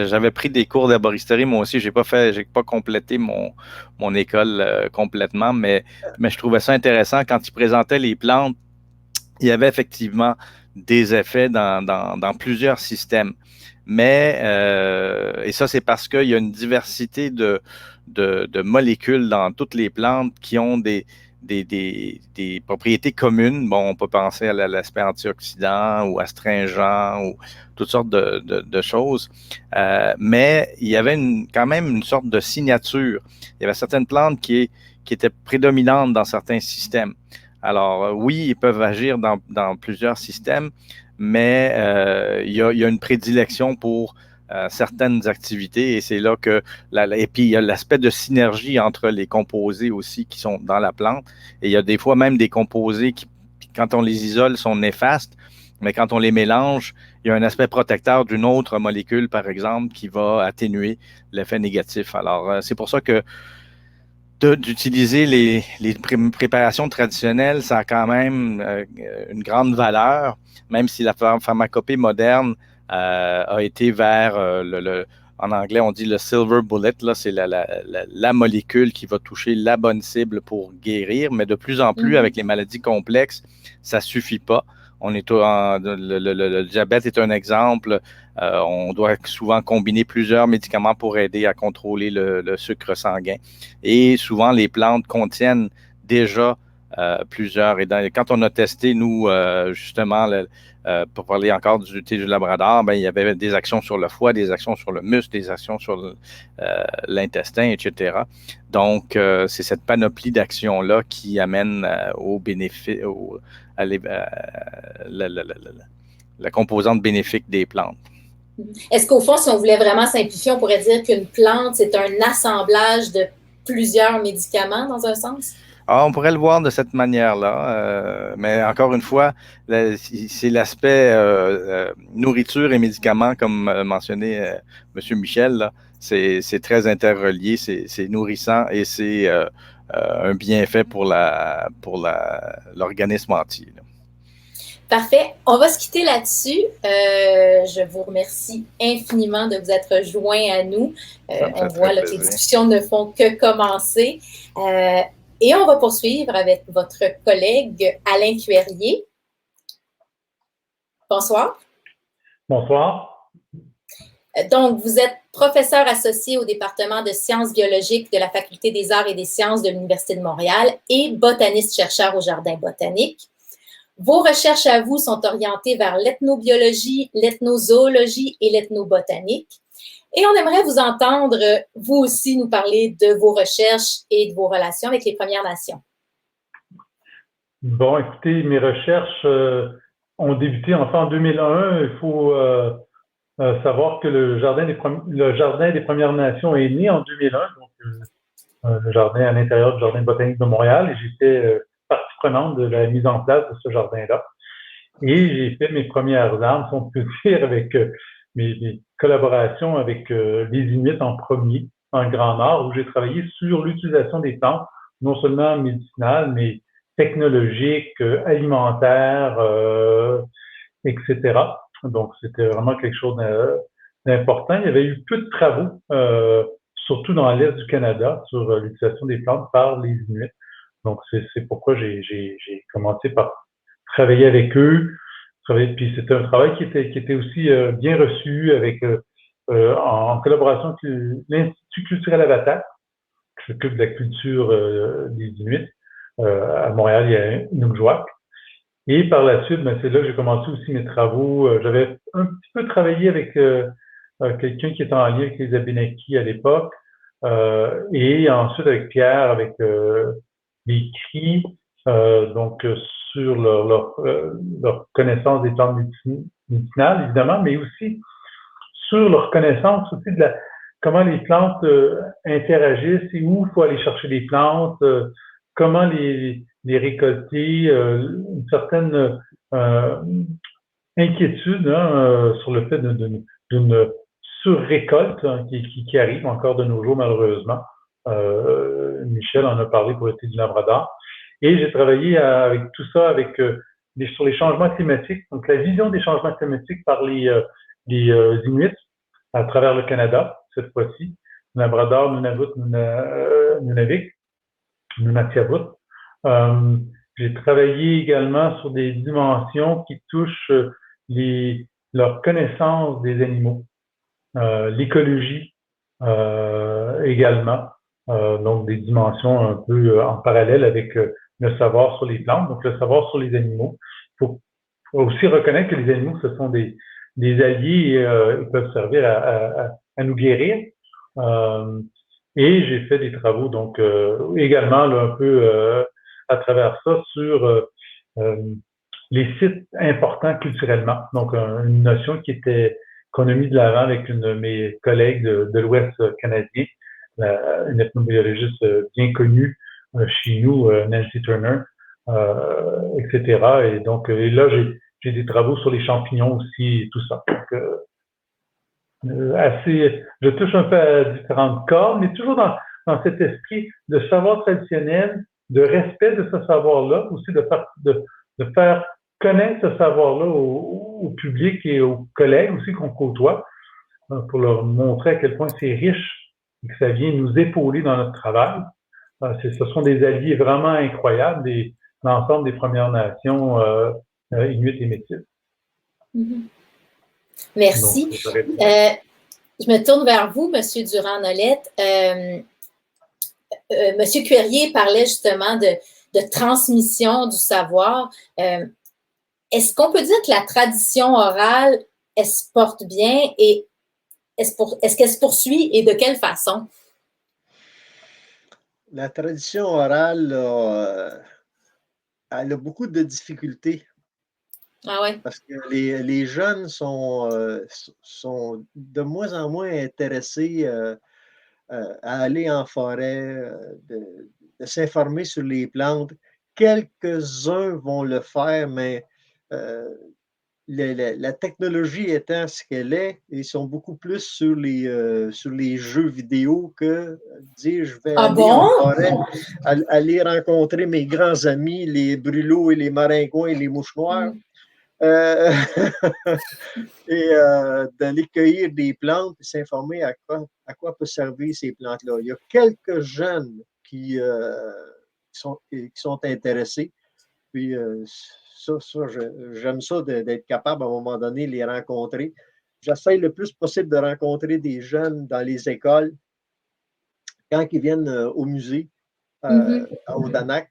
j'avais pris des cours d'herboristerie. Moi aussi, j'ai pas complété mon école complètement, mais je trouvais ça intéressant quand ils présentaient les plantes. Il y avait effectivement des effets dans plusieurs systèmes. Mais, et ça, c'est parce qu'il y a une diversité de molécules dans toutes les plantes qui ont des propriétés communes. Bon, on peut penser à l'aspect antioxydant ou astringent ou toutes sortes de choses. Mais il y avait quand même une sorte de signature. Il y avait certaines plantes qui étaient prédominantes dans certains systèmes. Alors, oui, ils peuvent agir dans plusieurs systèmes, mais il y a une prédilection pour certaines activités et c'est là que et puis il y a l'aspect de synergie entre les composés aussi qui sont dans la plante et il y a des fois même des composés qui, quand on les isole, sont néfastes, mais quand on les mélange, il y a un aspect protecteur d'une autre molécule, par exemple, qui va atténuer l'effet négatif. Alors, c'est pour ça que d'utiliser les préparations traditionnelles, ça a quand même une grande valeur, même si la pharmacopée moderne a été vers en anglais, on dit le silver bullet, là, c'est la molécule qui va toucher la bonne cible pour guérir, mais de plus en plus, avec les maladies complexes, ça ne suffit pas. Le diabète est un exemple. On doit souvent combiner plusieurs médicaments pour aider à contrôler le sucre sanguin. Et souvent, les plantes contiennent déjà plusieurs. Et quand on a testé, nous, justement, pour parler encore du thé du Labrador, il y avait des actions sur le foie, des actions sur le muscle, des actions sur l'intestin, etc. Donc, c'est cette panoplie d'actions-là qui amène au bénéfice, la composante bénéfique des plantes. Est-ce qu'au fond, si on voulait vraiment simplifier, on pourrait dire qu'une plante, c'est un assemblage de plusieurs médicaments dans un sens? On pourrait le voir de cette manière-là, mais encore une fois, c'est l'aspect nourriture et médicaments, comme mentionnait M. Michel, là, c'est très interrelié, c'est nourrissant et c'est un bienfait pour l'organisme entier. Là. Parfait. On va se quitter là-dessus. Je vous remercie infiniment de vous être joints à nous. On voit là, que les discussions ne font que commencer. Et on va poursuivre avec votre collègue Alain Cuerrier. Bonsoir. Bonsoir. Donc, vous êtes professeur associé au département de sciences biologiques de la Faculté des arts et des sciences de l'Université de Montréal et botaniste-chercheur au Jardin botanique. Vos recherches à vous sont orientées vers l'ethnobiologie, l'ethnozoologie et l'ethnobotanique. Et on aimerait vous entendre, vous aussi, nous parler de vos recherches et de vos relations avec les Premières Nations. Bon, écoutez, mes recherches ont débuté en 2001. Il faut savoir que le Jardin des Premières Nations est né en 2001, donc le jardin à l'intérieur du Jardin botanique de Montréal, et j'étais partie prenante de la mise en place de ce jardin-là. Et j'ai fait mes premières armes, si on peut dire, avec mes collaborations avec les Inuits en premier, en Grand Nord, où j'ai travaillé sur l'utilisation des plantes, non seulement médicinales, mais technologiques, alimentaires, etc. Donc, c'était vraiment quelque chose d'important. Il y avait eu peu de travaux, surtout dans l'Est du Canada, sur l'utilisation des plantes par les Inuits. Donc, c'est pourquoi j'ai commencé par travailler avec eux. Puis c'était un travail qui était aussi bien reçu en collaboration avec l'Institut culturel Avatar, qui s'occupe de la culture des Inuits. À Montréal, il y a Inukjuak. Et par la suite, c'est là que j'ai commencé aussi mes travaux. J'avais un petit peu travaillé avec quelqu'un qui était en lien avec les Abénaquis à l'époque. Et ensuite avec Pierre, avec les Cris, donc sur leur connaissance des plantes médicinales, évidemment, mais aussi sur leur connaissance aussi de comment les plantes interagissent et où il faut aller chercher les plantes, comment les récolter, une certaine inquiétude sur le fait d'une surrécolte qui arrive encore de nos jours, malheureusement. Michel en a parlé pour l'été du Labrador. Et j'ai travaillé avec tout ça sur les changements climatiques, donc la vision des changements climatiques par les Inuits à travers le Canada, cette fois-ci, Labrador, Nunavut, Nunavik, Nunatiavut. J'ai travaillé également sur des dimensions qui touchent leur connaissance des animaux, l'écologie également, donc des dimensions un peu en parallèle avec le savoir sur les plantes, donc le savoir sur les animaux. Il faut aussi reconnaître que les animaux, ce sont des alliés et ils peuvent servir à nous guérir. Et j'ai fait des travaux, donc également là, un peu à travers ça sur les sites importants culturellement. Donc une notion qu'on a mis de l'avant avec une de mes collègues de l'Ouest canadien, une ethnobiologiste bien connue chez nous, Nancy Turner, etc. Et donc, et là, j'ai des travaux sur les champignons aussi et tout ça. Donc, je touche un peu à différentes cordes, mais toujours dans cet esprit de savoir traditionnel, de respect de ce savoir-là, aussi de faire connaître ce savoir-là au public et aux collègues aussi qu'on côtoie, pour leur montrer à quel point c'est riche et que ça vient nous épauler dans notre travail. Ce sont des alliés vraiment incroyables, l'ensemble des Premières Nations Inuits et Métis. Mm-hmm. Merci. Donc, je me tourne vers vous, M. Durand-Nolette. M. Cuerrier parlait justement de transmission du savoir. Est-ce qu'on peut dire que la tradition orale, elle se porte bien et est-ce qu'elle se poursuit et de quelle façon? La tradition orale, elle a beaucoup de difficultés. Ah ouais. Parce que les jeunes sont de moins en moins intéressés à aller en forêt, de s'informer sur les plantes. Quelques-uns vont le faire, mais la technologie étant ce qu'elle est, ils sont beaucoup plus sur les jeux vidéo que dire je vais aller en forêt, aller rencontrer mes grands amis, les brûlots et les maringouins et les mouches noires. Et d'aller cueillir des plantes et s'informer à quoi peut servir ces plantes-là. Il y a quelques jeunes qui sont intéressés. Puis j'aime ça d'être capable à un moment donné de les rencontrer. J'essaie le plus possible de rencontrer des jeunes dans les écoles quand ils viennent au musée, au Danak.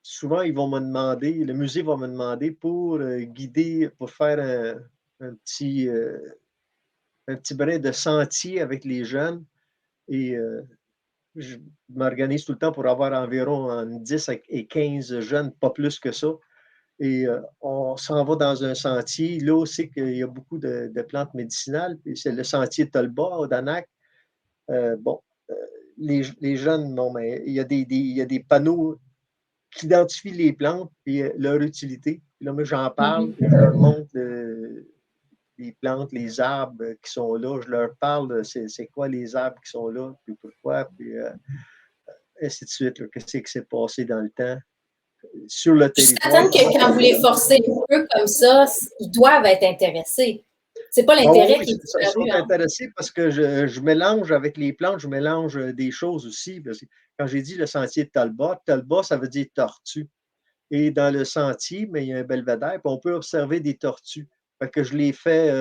Souvent, le musée va me demander pour guider, pour faire un petit un petit brin de sentier avec les jeunes. Et je m'organise tout le temps pour avoir environ 10 et 15 jeunes, pas plus que ça. Et on s'en va dans un sentier. Là aussi, qu'il y a beaucoup de plantes médicinales. Puis c'est le sentier Tolba, au Danac. Les jeunes, non, mais il y a des panneaux qui identifient les plantes et leur utilité. Puis là, moi, j'en parle, je leur montre les plantes, les arbres qui sont là. Je leur parle, c'est quoi les arbres qui sont là, puis pourquoi, puis ainsi de suite. Qu'est-ce qui s'est passé dans le temps sur le territoire. Je suis certaine que quand vous les forcez un peu comme ça, ils doivent être intéressés. C'est pas l'intérêt qui est disparu. Ils sont intéressés parce que je mélange avec les plantes, je mélange des choses aussi. Parce que quand j'ai dit le sentier de Talbot, ça veut dire tortue. Et dans le sentier, mais il y a un belvédère, puis on peut observer des tortues. Fait que je les fais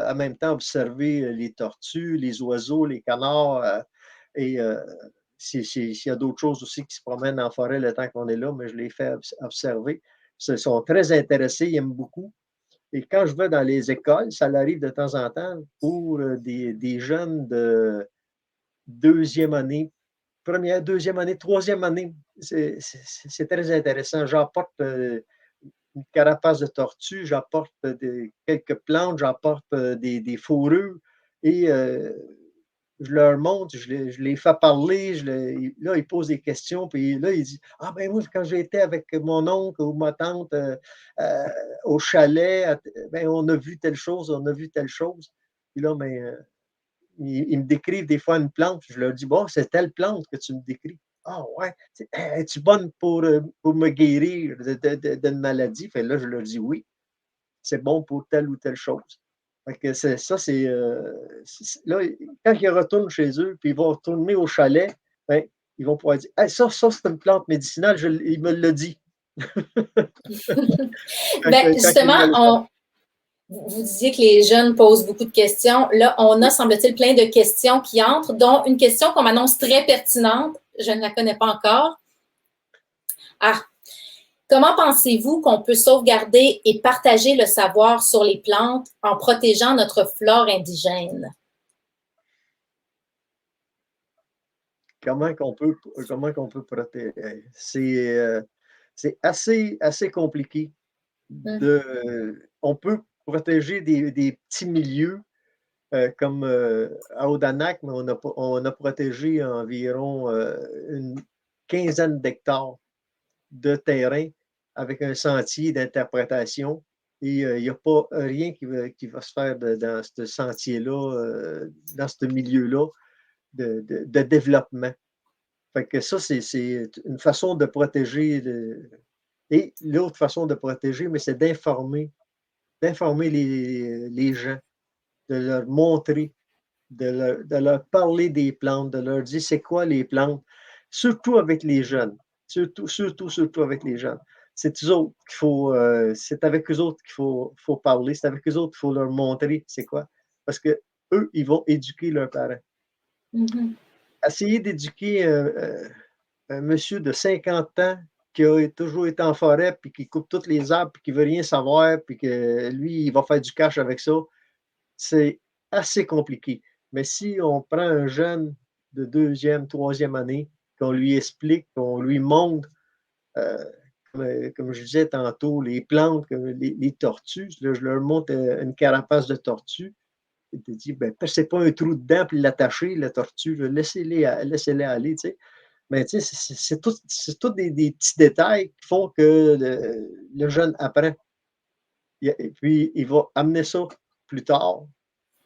en même temps observer les tortues, les oiseaux, les canards. Et s'il y a d'autres choses aussi qui se promènent en forêt le temps qu'on est là, mais je les fais observer. Ils sont très intéressés, ils aiment beaucoup. Et quand je vais dans les écoles, ça arrive de temps en temps pour des jeunes de deuxième année, première, deuxième année, troisième année. C'est très intéressant. J'apporte une carapace de tortue, j'apporte quelques plantes, j'apporte des fourrures et je leur montre, je les fais parler, là, ils posent des questions, puis là, ils disent « Ah, ben moi, quand j'étais avec mon oncle ou ma tante au chalet, ben, on a vu telle chose, on a vu telle chose. » Puis là, ben, ils me décrivent des fois une plante, je leur dis « Bon, c'est telle plante que tu me décris. » Ah ouais, es-tu bonne pour me guérir d'une maladie? Fait là, je leur dis oui, c'est bon pour telle ou telle chose. Fait que là, quand ils retournent chez eux, puis ils vont retourner au chalet, ben, ils vont pouvoir dire hey, ça, c'est une plante médicinale, il me l'a dit. Ben, justement, vous disiez que les jeunes posent beaucoup de questions. Là, on a, semble-t-il, plein de questions qui entrent, dont une question qu'on m'annonce très pertinente. Je ne la connais pas encore. Ah, comment pensez-vous qu'on peut sauvegarder et partager le savoir sur les plantes en protégeant notre flore indigène? Comment qu'on peut protéger? C'est assez compliqué. On peut protéger des petits milieux comme à Odanak, mais on a protégé environ une quinzaine d'hectares de terrain avec un sentier d'interprétation. Et il n'y a pas rien qui va se faire dans ce sentier-là, dans ce milieu-là de développement. Fait que ça, c'est une façon de protéger. Et l'autre façon de protéger, mais c'est d'informer les gens, de leur montrer, de leur parler des plantes, de leur dire c'est quoi les plantes, surtout avec les jeunes, surtout avec les jeunes. C'est avec eux autres qu'il faut parler, c'est avec eux autres qu'il faut leur montrer c'est quoi, parce que eux, ils vont éduquer leurs parents. Essayer d'éduquer un monsieur de 50 ans qui a toujours été en forêt, puis qui coupe tous les arbres, puis qui ne veut rien savoir, puis que lui, il va faire du cash avec ça, c'est assez compliqué. Mais si on prend un jeune de deuxième, troisième année, qu'on lui explique, qu'on lui montre, comme je disais tantôt, les plantes, les tortues, là, je leur montre une carapace de tortue, et tu dis, ben, c'est pas un trou dedans, puis l'attacher, la tortue, laissez-les aller, tu sais. Mais tu sais, c'est tout des petits détails qui font que le jeune apprend. Et puis, il va amener ça plus tard,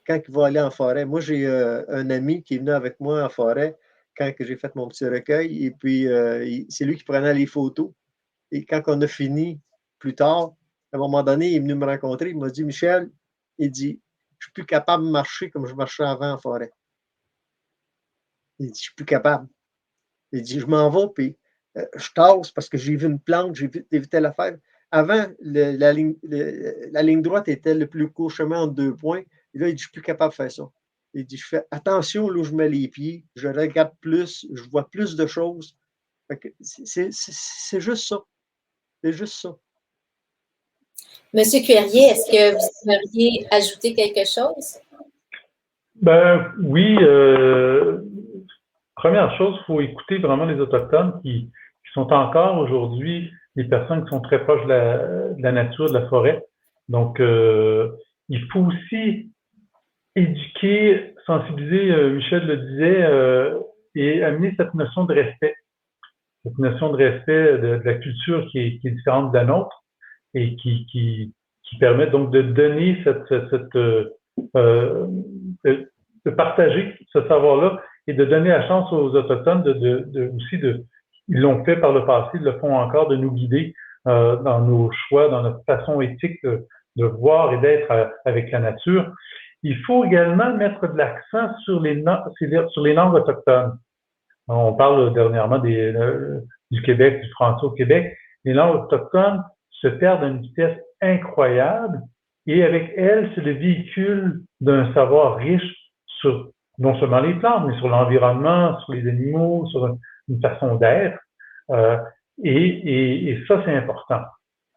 quand il va aller en forêt. Moi, j'ai un ami qui est venu avec moi en forêt quand j'ai fait mon petit recueil. Et puis, c'est lui qui prenait les photos. Et quand on a fini plus tard, à un moment donné, il est venu me rencontrer. Il m'a dit, Michel, il dit, je ne suis plus capable de marcher comme je marchais avant en forêt. Il dit, je ne suis plus capable. Il dit, je m'en vais, puis je tasse parce que j'ai vu une plante, j'ai vu telle affaire. Avant, la ligne droite était le plus court chemin entre 2 points. Et là, il dit, je ne suis plus capable de faire ça. Il dit, je fais attention là où je mets les pieds, je regarde plus, je vois plus de choses. C'est juste ça. C'est juste ça. Monsieur Cuerrier, est-ce que vous aimeriez ajouter quelque chose? Ben oui, première chose, il faut écouter vraiment les Autochtones qui sont encore aujourd'hui des personnes qui sont très proches de la nature, de la forêt. Donc, il faut aussi éduquer, sensibiliser, Michel le disait, et amener cette notion de respect. Cette notion de respect de la culture qui est différente de la nôtre et qui permet donc de donner de partager ce savoir-là et de donner la chance aux Autochtones ils l'ont fait par le passé, ils le font encore, de nous guider dans nos choix, dans notre façon éthique de voir et d'être avec la nature. Il faut également mettre de l'accent sur les langues autochtones. On parle dernièrement du Québec, du français au Québec. Les langues autochtones se perdent à une vitesse incroyable et avec elles, c'est le véhicule d'un savoir riche sur non seulement les plantes, mais sur l'environnement, sur les animaux, sur une façon d'être. Et ça, c'est important.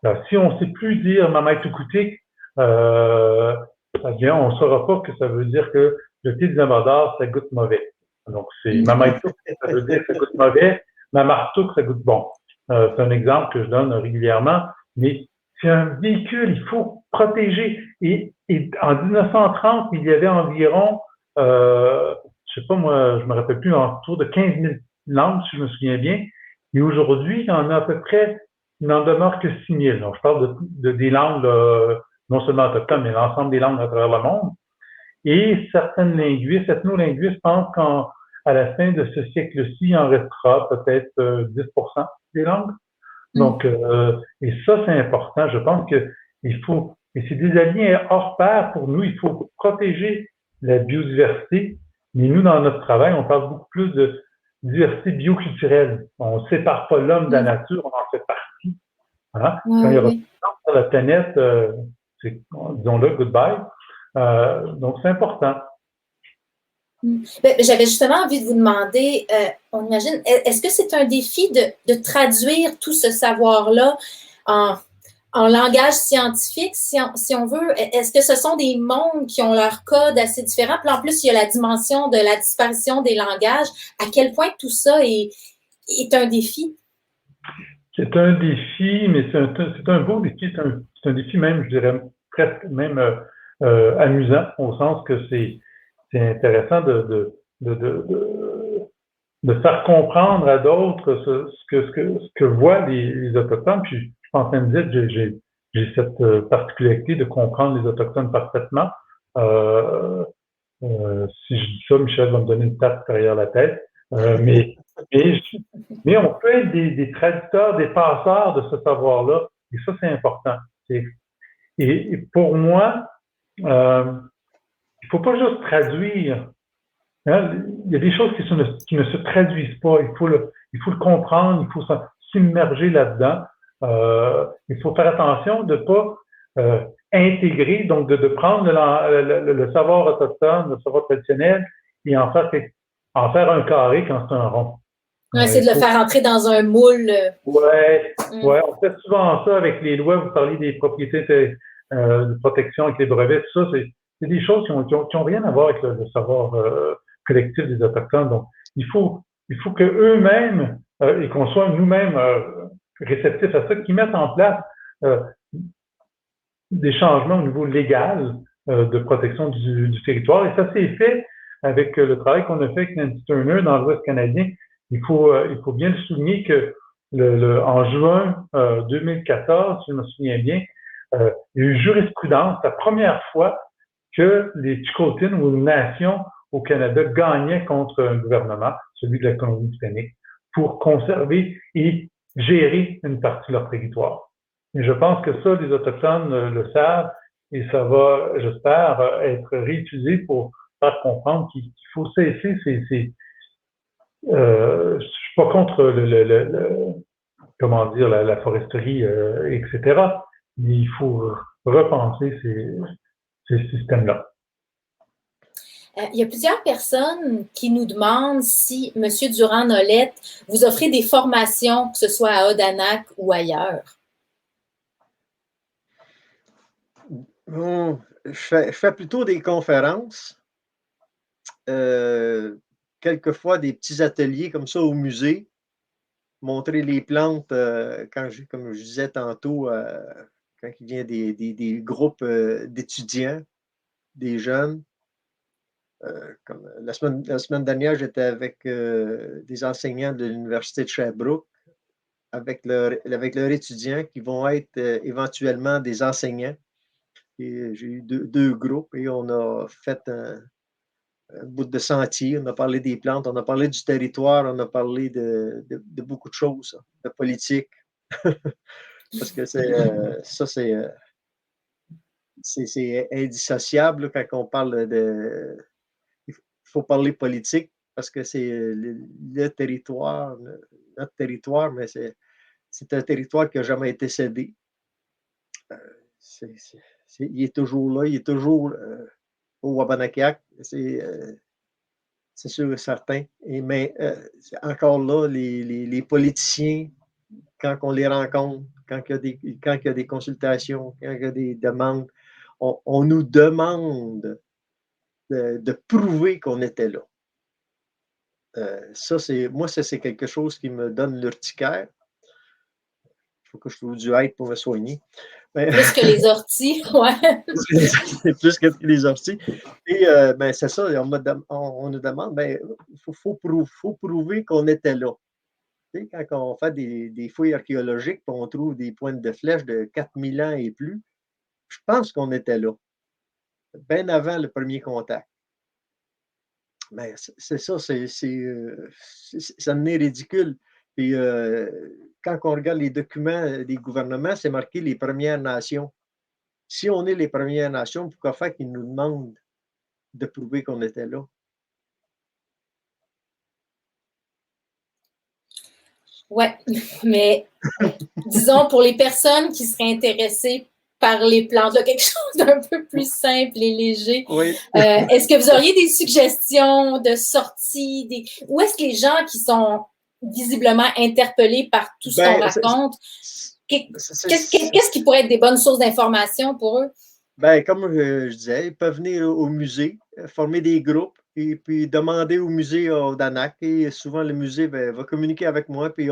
Alors, si on ne sait plus dire Mamai Tukutik, eh bien, on ne saura pas que ça veut dire que le thé du Labrador, ça goûte mauvais. Donc, c'est Mamai Tukutik, ça veut dire que ça goûte mauvais. Mamartouk, ça goûte bon. C'est un exemple que je donne régulièrement, mais c'est un véhicule, il faut protéger. Et en 1930, il y avait environ, je sais pas moi, je me rappelle plus, autour de 15 000 langues, si je me souviens bien. Et aujourd'hui, il y en a à peu près, il n'en demeure que 6 000. Donc, je parle des langues, non seulement autochtones, mais l'ensemble des langues à travers le monde. Et certaines linguistes, ethno-linguistes pensent qu'à la fin de ce siècle-ci, il en restera peut-être 10% des langues. Donc, et ça, c'est important. Je pense que il faut, et c'est des liens hors pair pour nous, il faut protéger la biodiversité. Mais nous, dans notre travail, on parle beaucoup plus de diversité bioculturelle. On ne sépare pas l'homme de la nature, on en fait partie. Hein? Quand il y aura plus sur la planète, disons-le, goodbye. Donc, c'est important. J'avais justement envie de vous demander, on imagine, est-ce que c'est un défi de traduire tout ce savoir-là en langage scientifique, si on veut? Est-ce que ce sont des mondes qui ont leur code assez différent? Puis en plus, il y a la dimension de la disparition des langages. À quel point tout ça est un défi? C'est un défi, mais c'est un beau défi. C'est un défi même, je dirais, presque même amusant, au sens que c'est intéressant de faire comprendre à d'autres ce que voient les Autochtones. Puis, je suis en train de dire que j'ai cette particularité de comprendre les Autochtones parfaitement. Si je dis ça, Michel va me donner une tape derrière la tête. Mais on peut être des traducteurs, des passeurs de ce savoir-là. Et ça, c'est important. Et pour moi, il ne faut pas juste traduire. Hein? Il y a des choses qui ne se traduisent pas. Il faut le comprendre, il faut s'immerger là-dedans. Il faut faire attention de ne pas intégrer, donc de prendre le savoir autochtone, le savoir traditionnel, et en faire un carré quand c'est un rond. C'est de le faire entrer dans un moule. Ouais, on fait souvent ça avec les lois. Vous parlez des propriétés de protection avec les brevets, tout ça, c'est des choses qui ont rien à voir avec le savoir collectif des Autochtones. Donc, il faut que eux-mêmes et qu'on soit nous-mêmes réceptifs à ça, qu'ils mettent en place des changements au niveau légal de protection du territoire. Et ça s'est fait avec le travail qu'on a fait avec Nancy Turner dans l'Ouest canadien. Il faut bien le souligner que en juin 2014, si je me souviens bien, il y a eu jurisprudence, la première fois que les Chukotins ou une nation au Canada gagnaient contre un gouvernement, celui de la Colombie-Britannique, pour conserver et gérer une partie de leur territoire. Et je pense que ça, les Autochtones le savent et ça va, j'espère, être réutilisé pour faire comprendre qu'il faut cesser je suis pas contre la foresterie, etc. Mais il faut repenser ces systèmes-là. Il y a plusieurs personnes qui nous demandent si, M. Durand-Nolette, vous offrez des formations, que ce soit à Odanak ou ailleurs. Bon, je fais plutôt des conférences. quelquefois des petits ateliers comme ça au musée, montrer les plantes, comme je disais tantôt, quand il vient des groupes d'étudiants, des jeunes. Comme la semaine dernière, j'étais avec des enseignants de l'Université de Sherbrooke, avec leurs étudiants qui vont être éventuellement des enseignants. Et j'ai eu deux groupes et on a fait un bout de sentier, on a parlé des plantes, on a parlé du territoire, on a parlé de beaucoup de choses, de politique. Parce que c'est indissociable quand on parle de. Il faut parler politique parce que c'est le territoire, notre territoire, mais c'est un territoire qui n'a jamais été cédé. Il est toujours là, il est toujours au Wabanakak, c'est sûr et certain. Mais encore là, les politiciens, quand on les rencontre, quand il y a des consultations, quand il y a des demandes, on nous demande de prouver qu'on était là. Moi, c'est quelque chose qui me donne l'urticaire. Il faut que je trouve du aide pour me soigner. Plus que les orties, ouais. C'est plus que les orties. Et c'est ça, on nous demande, il faut prouver qu'on était là. Tu sais, quand on fait des fouilles archéologiques, on trouve des pointes de flèches de 4000 ans et plus, je pense qu'on était là, bien avant le premier contact. Mais c'est ça, ça devenait ridicule. Puis quand on regarde les documents des gouvernements, c'est marqué les Premières Nations. Si on est les Premières Nations, pourquoi faire qu'ils nous demandent de prouver qu'on était là? Oui, mais disons pour les personnes qui seraient intéressées par les plantes, là, quelque chose d'un peu plus simple et léger. Oui. Est-ce que vous auriez des suggestions de sorties? Où est-ce que les gens qui sont visiblement interpellés par tout ce qu'on raconte, qu'est-ce qui pourrait être des bonnes sources d'information pour eux? Comme je disais, ils peuvent venir au musée, former des groupes et puis demander au musée au Danak. Et souvent, le musée va communiquer avec moi, puis je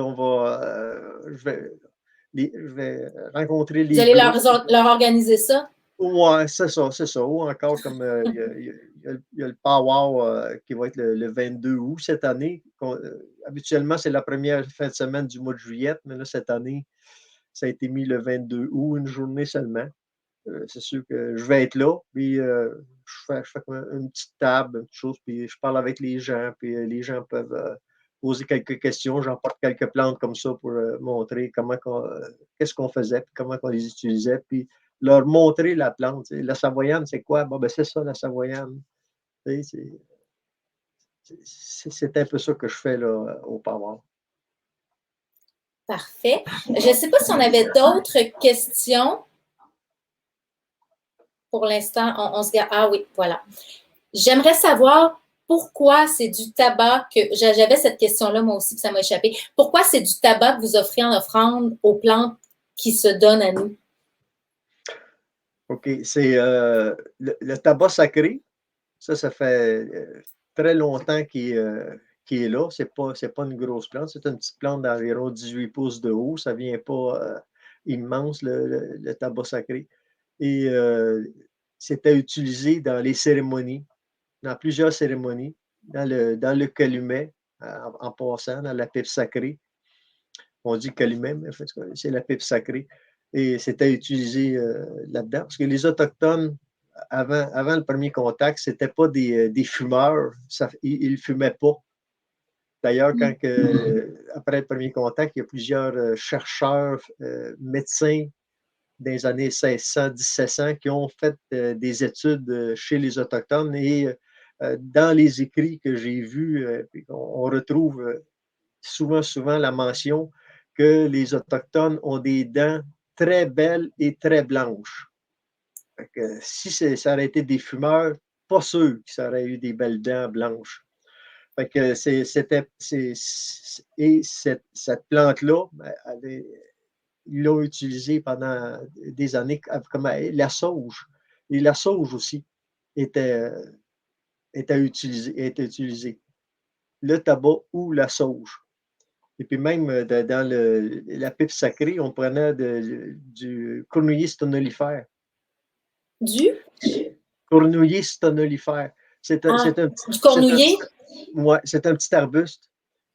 vais rencontrer les groupes. Vous allez leur organiser ça? Oui, c'est ça. Ou encore, comme il y a le powwow qui va être le 22 août cette année. Habituellement, c'est la première fin de semaine du mois de juillet, mais là, cette année, ça a été mis le 22 août, une journée seulement. C'est sûr que je vais être là, puis je fais une petite table, une petite chose, puis je parle avec les gens, puis les gens peuvent poser quelques questions. J'emporte quelques plantes comme ça pour montrer qu'est-ce qu'on faisait, puis comment on les utilisait, puis leur montrer la plante. La savoyane, c'est quoi? Bon, c'est ça, la savoyane. C'est un peu ça que je fais là, au Power. Parfait. Je ne sais pas si on avait d'autres questions. Pour l'instant, on se garde. Ah oui, voilà. J'aimerais savoir pourquoi c'est du tabac que. J'avais cette question-là, moi aussi, puis ça m'a échappé. Pourquoi c'est du tabac que vous offrez en offrande aux plantes qui se donnent à nous? OK. C'est le tabac sacré. Ça fait très longtemps qu'il est là. C'est pas une grosse plante. C'est une petite plante d'environ 18 pouces de haut. Ça ne vient pas immense, le tabac sacré. Et c'était utilisé dans les cérémonies, dans plusieurs cérémonies, dans le calumet, en passant, dans la pipe sacrée. On dit calumet, mais en fait, c'est la pipe sacrée. Et c'était utilisé là-dedans. Parce que les Autochtones, avant le premier contact, ce n'étaient pas des fumeurs. Ils ne fumaient pas. D'ailleurs, après le premier contact, il y a plusieurs chercheurs, médecins des années 1600-1700 qui ont fait des études chez les Autochtones. Et dans les écrits que j'ai vus, on retrouve souvent la mention que les Autochtones ont des dents très belles et très blanches. Si ça aurait été des fumeurs, pas sûr que ça aurait eu des belles dents blanches. Cette plante-là, ils l'ont utilisée pendant des années comme la sauge. Et la sauge aussi était était utilisé. Le tabac ou la sauge. Et puis même dans la pipe sacrée, on prenait du cornouiller stonolifère. Du Cornouiller stonolifère. C'est un du cornouiller? Ouais, c'est un petit arbuste.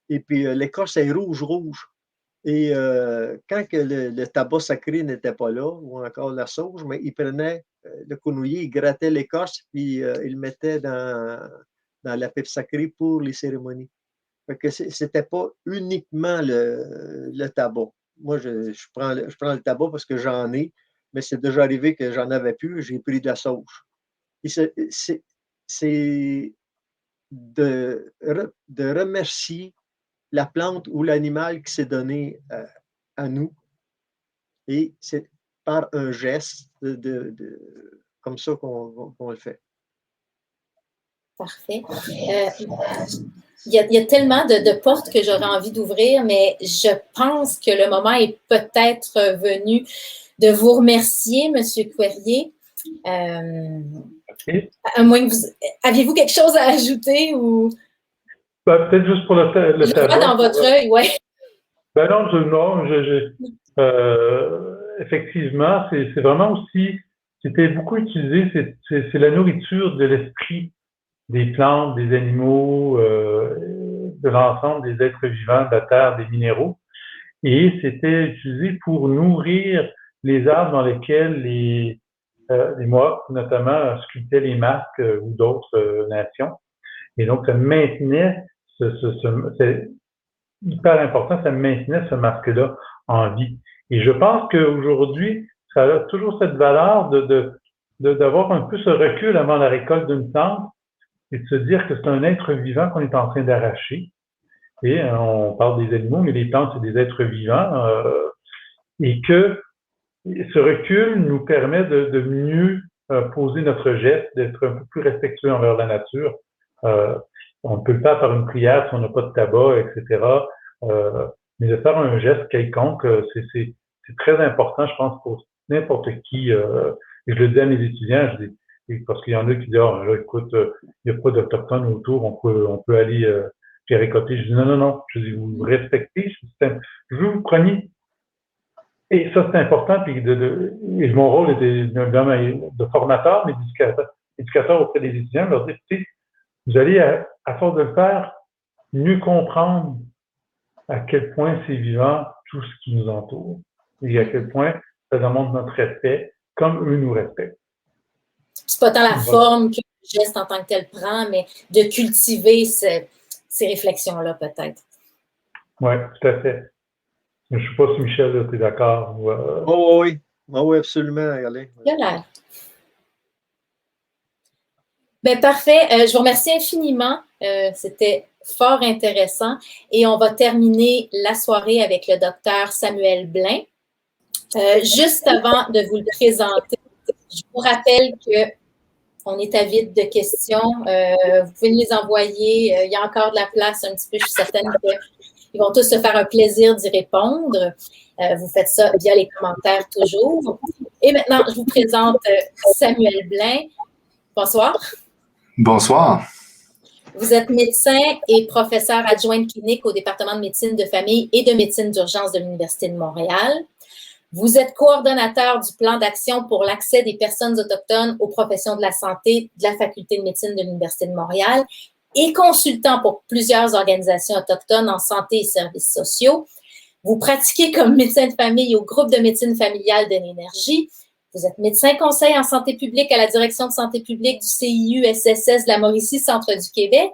Et puis l'écorce est rouge. Et quand que le tabac sacré n'était pas là, ou encore la sauge, mais il prenait le cornouiller, il grattait l'écorce, puis il le mettait dans la pipe sacrée pour les cérémonies. Fait que c'était pas uniquement le tabac. Moi, je prends le tabac parce que j'en ai, mais c'est déjà arrivé que j'en avais plus, j'ai pris de la sauge. Et c'est de remercier la plante ou l'animal qui s'est donné à nous. Et c'est par un geste comme ça qu'on le fait. Parfait. Il y a tellement de portes que j'aurais envie d'ouvrir, mais je pense que le moment est peut-être venu de vous remercier, M. Courrier. À moins que aviez-vous quelque chose à ajouter ou... Peut-être juste pour le je tabac. vois dans votre œil, oui. Effectivement, c'est vraiment aussi, c'était beaucoup utilisé, c'est la nourriture de l'esprit des plantes, des animaux, de l'ensemble des êtres vivants, de la terre, des minéraux. Et c'était utilisé pour nourrir les arbres dans lesquels les Mohawks, notamment, sculptaient les masques ou d'autres nations. Et donc, ça maintenait c'est hyper important, ça maintenait ce masque-là en vie. Et je pense qu'aujourd'hui, ça a toujours cette valeur d'avoir un peu ce recul avant la récolte d'une plante et de se dire que c'est un être vivant qu'on est en train d'arracher. Et on parle des animaux, mais les plantes, c'est des êtres vivants. Et que ce recul nous permet de mieux poser notre geste, d'être un peu plus respectueux envers la nature. On peut le faire par une prière si on n'a pas de tabac, etc. Mais de faire un geste quelconque, c'est très important, je pense, pour n'importe qui. Et je le dis à mes étudiants, je dis, parce qu'il y en a qui disent, oh, là, écoute, il n'y a pas d'Autochtones autour, on peut aller puis récolter. Je dis, non. Je dis, vous respectez, je veux vous preniez. Et ça, c'est important. Puis et mon rôle était de formateur, mais d'éducateur auprès des étudiants, leur dire, écoutez, vous allez, à force de le faire, mieux comprendre à quel point c'est vivant tout ce qui nous entoure et à quel point ça demande notre respect comme eux nous respectent. C'est pas tant la forme que le geste en tant que tel prend, mais de cultiver ces réflexions-là, peut-être. Oui, tout à fait. Je ne sais pas si Michel, tu es d'accord. Oh oui, absolument. Regardez. Voilà. Bien, parfait. Je vous remercie infiniment. C'était fort intéressant. Et on va terminer la soirée avec le docteur Samuel Blain. Juste avant de vous le présenter, je vous rappelle qu'on est avide de questions. Vous pouvez nous les envoyer. Il y a encore de la place un petit peu. Je suis certaine qu'ils vont tous se faire un plaisir d'y répondre. Vous faites ça via les commentaires toujours. Et maintenant, je vous présente Samuel Blain. Bonsoir. Bonsoir. Vous êtes médecin et professeur adjoint de clinique au département de médecine de famille et de médecine d'urgence de l'Université de Montréal. Vous êtes coordonnateur du plan d'action pour l'accès des personnes autochtones aux professions de la santé de la Faculté de médecine de l'Université de Montréal et consultant pour plusieurs organisations autochtones en santé et services sociaux. Vous pratiquez comme médecin de famille au groupe de médecine familiale de l'Énergie. Vous êtes médecin conseil en santé publique à la direction de santé publique du CIU-SSS de la Mauricie, Centre du Québec.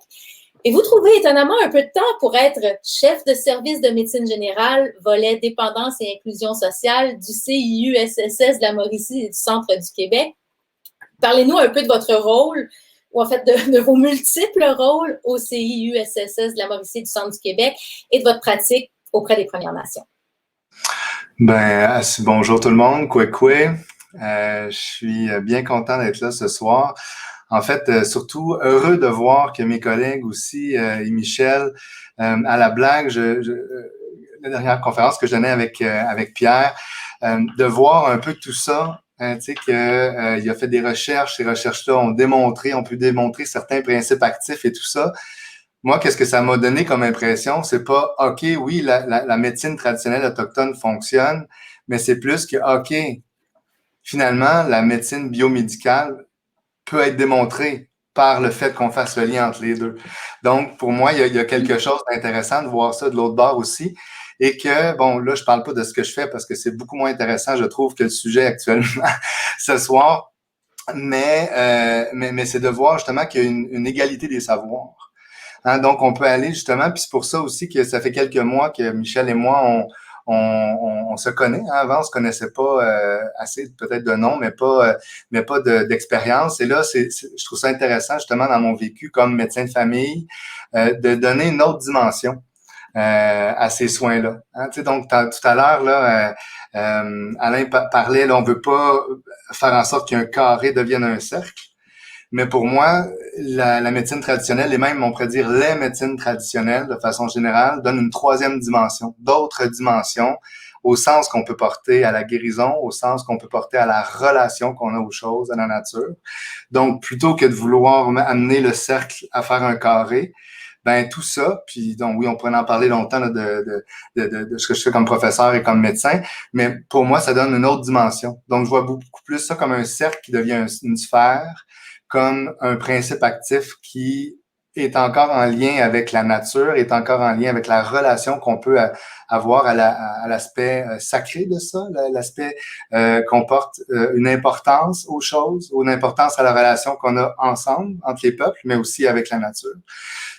Et vous trouvez étonnamment un peu de temps pour être chef de service de médecine générale, volet dépendance et inclusion sociale du CIU-SSS de la Mauricie et du Centre du Québec. Parlez-nous un peu de votre rôle, ou en fait de vos multiples rôles au CIU-SSS de la Mauricie et du Centre du Québec et de votre pratique auprès des Premières Nations. Bonjour tout le monde, Kwekwe. Je suis bien content d'être là ce soir. En fait, surtout heureux de voir que mes collègues aussi et Michel, à la blague, la dernière conférence que je donnais avec Pierre, de voir un peu tout ça tu sais, qu'il a fait des recherches. Ces recherches-là on peut démontrer certains principes actifs et tout ça. Moi, qu'est-ce que ça m'a donné comme impression? C'est pas, OK, oui, la médecine traditionnelle autochtone fonctionne, mais c'est plus que, OK, finalement, la médecine biomédicale peut être démontrée par le fait qu'on fasse le lien entre les deux. Donc, pour moi, il y a quelque chose d'intéressant de voir ça de l'autre bord aussi. Et que, bon, là, je parle pas de ce que je fais parce que c'est beaucoup moins intéressant, je trouve, que le sujet actuellement ce soir. Mais c'est de voir justement qu'il y a une égalité des savoirs. Hein, donc, on peut aller justement, puis c'est pour ça aussi que ça fait quelques mois que Michel et moi, on se connaît. Hein. Avant, on se connaissait pas assez, peut-être de nom, mais pas d'expérience. Et là, je trouve ça intéressant justement dans mon vécu comme médecin de famille de donner une autre dimension à ces soins-là. Hein. Tu sais, donc, tout à l'heure, là, Alain parlait, là, on veut pas faire en sorte qu'un carré devienne un cercle. Mais pour moi, la médecine traditionnelle, et même, on pourrait dire les médecines traditionnelles, de façon générale, donnent une troisième dimension, d'autres dimensions, au sens qu'on peut porter à la guérison, au sens qu'on peut porter à la relation qu'on a aux choses, à la nature. Donc, plutôt que de vouloir amener le cercle à faire un carré, ben tout ça, puis donc oui, on pourrait en parler longtemps là, de ce que je fais comme professeur et comme médecin, mais pour moi, ça donne une autre dimension. Donc, je vois beaucoup plus ça comme un cercle qui devient une sphère, comme un principe actif qui est encore en lien avec la nature, est encore en lien avec la relation qu'on peut avoir à l'aspect sacré de ça, l'aspect qu'on porte une importance aux choses, une importance à la relation qu'on a ensemble, entre les peuples, mais aussi avec la nature.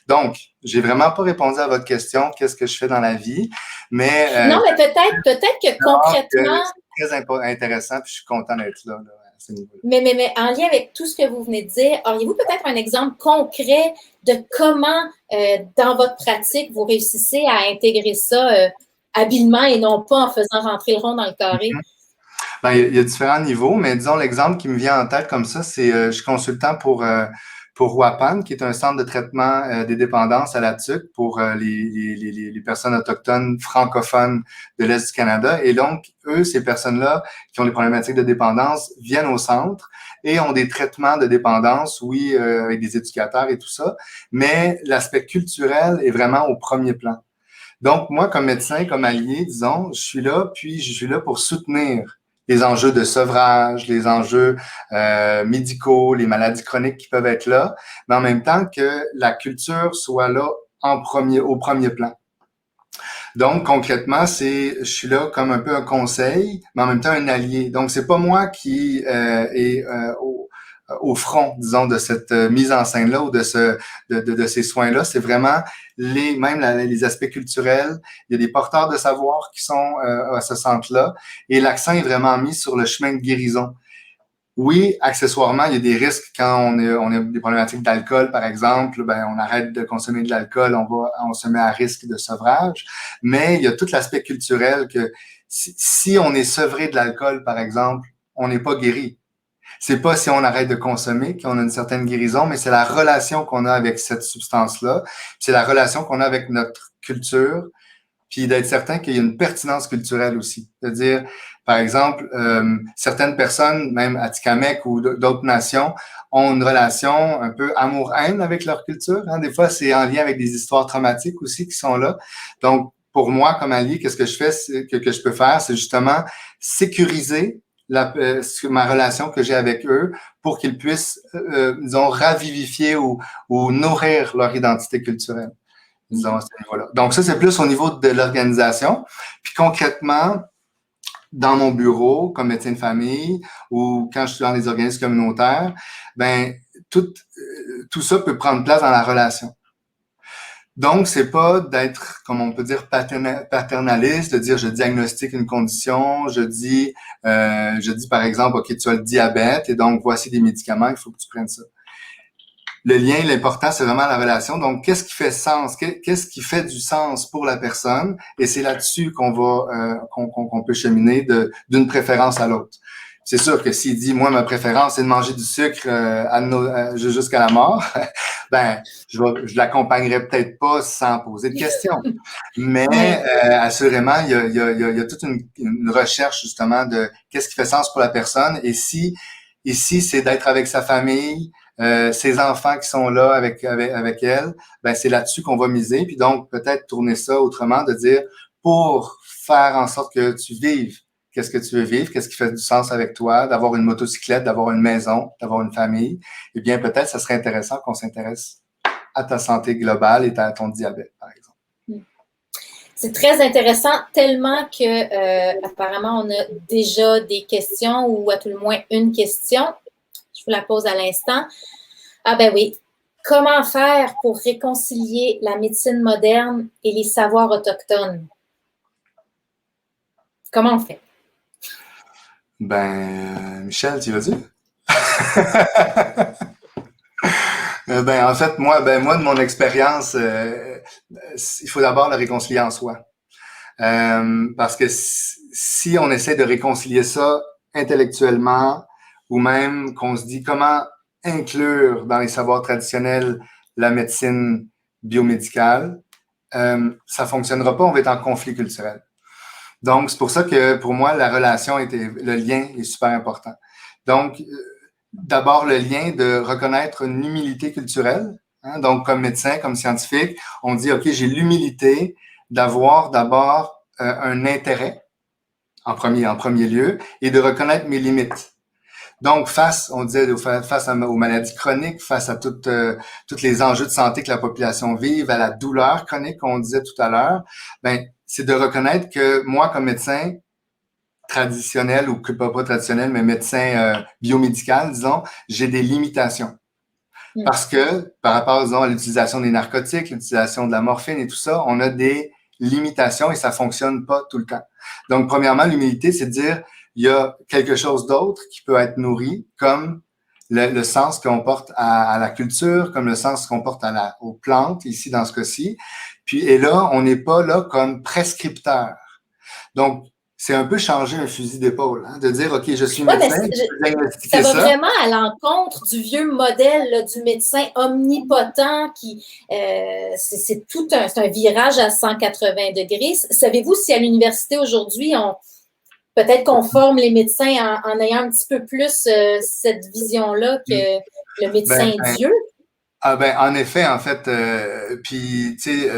Donc, j'ai vraiment pas répondu à votre question, qu'est-ce que je fais dans la vie, mais... non, mais peut-être que concrètement... C'est très intéressant, puis je suis content d'être là. Mais en lien avec tout ce que vous venez de dire, auriez-vous peut-être un exemple concret de comment, dans votre pratique, vous réussissez à intégrer ça habilement et non pas en faisant rentrer le rond dans le carré? Ben, il y a différents niveaux, mais disons l'exemple qui me vient en tête comme ça, c'est je suis consultant pour Wapan, qui est un centre de traitement des dépendances à la TUC pour les personnes autochtones francophones de l'Est du Canada. Et donc, eux, ces personnes-là qui ont des problématiques de dépendance viennent au centre et ont des traitements de dépendance, oui, avec des éducateurs et tout ça, mais l'aspect culturel est vraiment au premier plan. Donc, moi, comme médecin, comme allié, disons, je suis là pour soutenir les enjeux de sevrage, les enjeux médicaux, les maladies chroniques qui peuvent être là, mais en même temps que la culture soit là au premier plan. Donc, concrètement, je suis là comme un peu un conseil, mais en même temps un allié. Donc, c'est pas moi qui est au front, disons, de cette mise en scène-là ou de ces soins-là. C'est vraiment les aspects culturels. Il y a des porteurs de savoir qui sont à ce centre-là. Et l'accent est vraiment mis sur le chemin de guérison. Oui, accessoirement, il y a des risques quand on a des problématiques d'alcool, par exemple. Ben, on arrête de consommer de l'alcool, on se met à risque de sevrage. Mais il y a tout l'aspect culturel que si on est sevré de l'alcool, par exemple, on n'est pas guéri. C'est pas si on arrête de consommer qu'on a une certaine guérison, mais c'est la relation qu'on a avec cette substance-là. C'est la relation qu'on a avec notre culture, puis d'être certain qu'il y a une pertinence culturelle aussi. C'est-à-dire, par exemple, certaines personnes, même Atikamekw ou d'autres nations, ont une relation un peu amour-haine avec leur culture. Hein. Des fois, c'est en lien avec des histoires traumatiques aussi qui sont là. Donc, pour moi, comme allié, qu'est-ce que je fais, que je peux faire, c'est justement sécuriser ma relation que j'ai avec eux pour qu'ils puissent, disons, ravivifier ou nourrir leur identité culturelle. Disons, à ce niveau-là. Donc, ça, c'est plus au niveau de l'organisation. Puis concrètement, dans mon bureau, comme médecin de famille, ou quand je suis dans les organismes communautaires, ben tout ça peut prendre place dans la relation. Donc, c'est pas d'être, comme on peut dire, paternaliste, de dire je diagnostique une condition, je dis par exemple, OK, tu as le diabète et donc voici des médicaments, il faut que tu prennes ça. Le lien, l'important, c'est vraiment la relation. Donc, qu'est-ce qui fait sens? Qu'est-ce qui fait du sens pour la personne? Et c'est là-dessus qu'on peut cheminer d'une préférence à l'autre. C'est sûr que s'il dit, moi, ma préférence, c'est de manger du sucre jusqu'à la mort, Ben, je l'accompagnerai peut-être pas sans poser de questions. Mais assurément, il y a toute une recherche justement de qu'est-ce qui fait sens pour la personne. Et si ici, c'est d'être avec sa famille, ses enfants qui sont là avec elle, ben c'est là-dessus qu'on va miser. Puis donc, peut-être tourner ça autrement, de dire pour faire en sorte que tu vives qu'est-ce que tu veux vivre, qu'est-ce qui fait du sens avec toi, d'avoir une motocyclette, d'avoir une maison, d'avoir une famille, eh bien, peut-être ça serait intéressant qu'on s'intéresse à ta santé globale et à ton diabète, par exemple. C'est très intéressant, tellement que apparemment, on a déjà des questions, ou à tout le moins une question. Je vous la pose à l'instant. Ah ben oui. Comment faire pour réconcilier la médecine moderne et les savoirs autochtones? Comment on fait? Michel, tu vas dire? En fait, moi, de mon expérience, il faut d'abord le réconcilier en soi. Parce que si on essaie de réconcilier ça intellectuellement, ou même qu'on se dit comment inclure dans les savoirs traditionnels la médecine biomédicale, ça fonctionnera pas, on va être en conflit culturel. Donc, c'est pour ça que pour moi, le lien est super important. Donc, d'abord, le lien de reconnaître une humilité culturelle. Hein, donc, comme médecin, comme scientifique, on dit, OK, j'ai l'humilité d'avoir d'abord un intérêt en premier lieu et de reconnaître mes limites. Donc, face aux maladies chroniques, face à tous les enjeux de santé que la population vive, à la douleur chronique qu'on disait tout à l'heure, c'est de reconnaître que moi, comme médecin traditionnel ou pas traditionnel, mais médecin biomédical, disons, j'ai des limitations. Parce que, par rapport, disons, à l'utilisation des narcotiques, l'utilisation de la morphine et tout ça, on a des limitations et ça fonctionne pas tout le temps. Donc, premièrement, l'humilité, c'est de dire, il y a quelque chose d'autre qui peut être nourri, comme le sens qu'on porte à la culture, comme le sens qu'on porte aux plantes, ici, dans ce cas-ci. Et là, on n'est pas là comme prescripteur. Donc, c'est un peu changer un fusil d'épaule, hein, de dire, OK, je suis médecin, je peux diagnostiquer ça va vraiment à l'encontre du vieux modèle là, du médecin omnipotent qui, c'est un virage à 180 degrés. Savez-vous si à l'université aujourd'hui, peut-être qu'on forme les médecins en ayant un petit peu plus cette vision-là que le médecin Dieu? En effet, en fait, puis tu sais,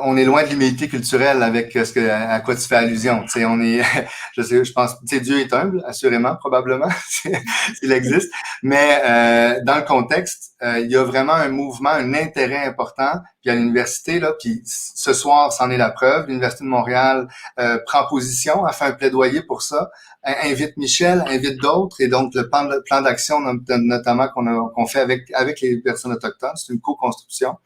on est loin de l'humilité culturelle avec à quoi tu fais allusion. Tu sais, je pense, tu sais, Dieu est humble, assurément, probablement, s'il existe. Mais dans le contexte, il y a vraiment un mouvement, un intérêt important. Puis à l'université là, puis ce soir, c'en est la preuve. L'université de Montréal prend position, a fait un plaidoyer pour ça. Invite Michel, invite d'autres, et donc le plan d'action notamment qu'on fait avec les personnes autochtones, c'est une co-construction.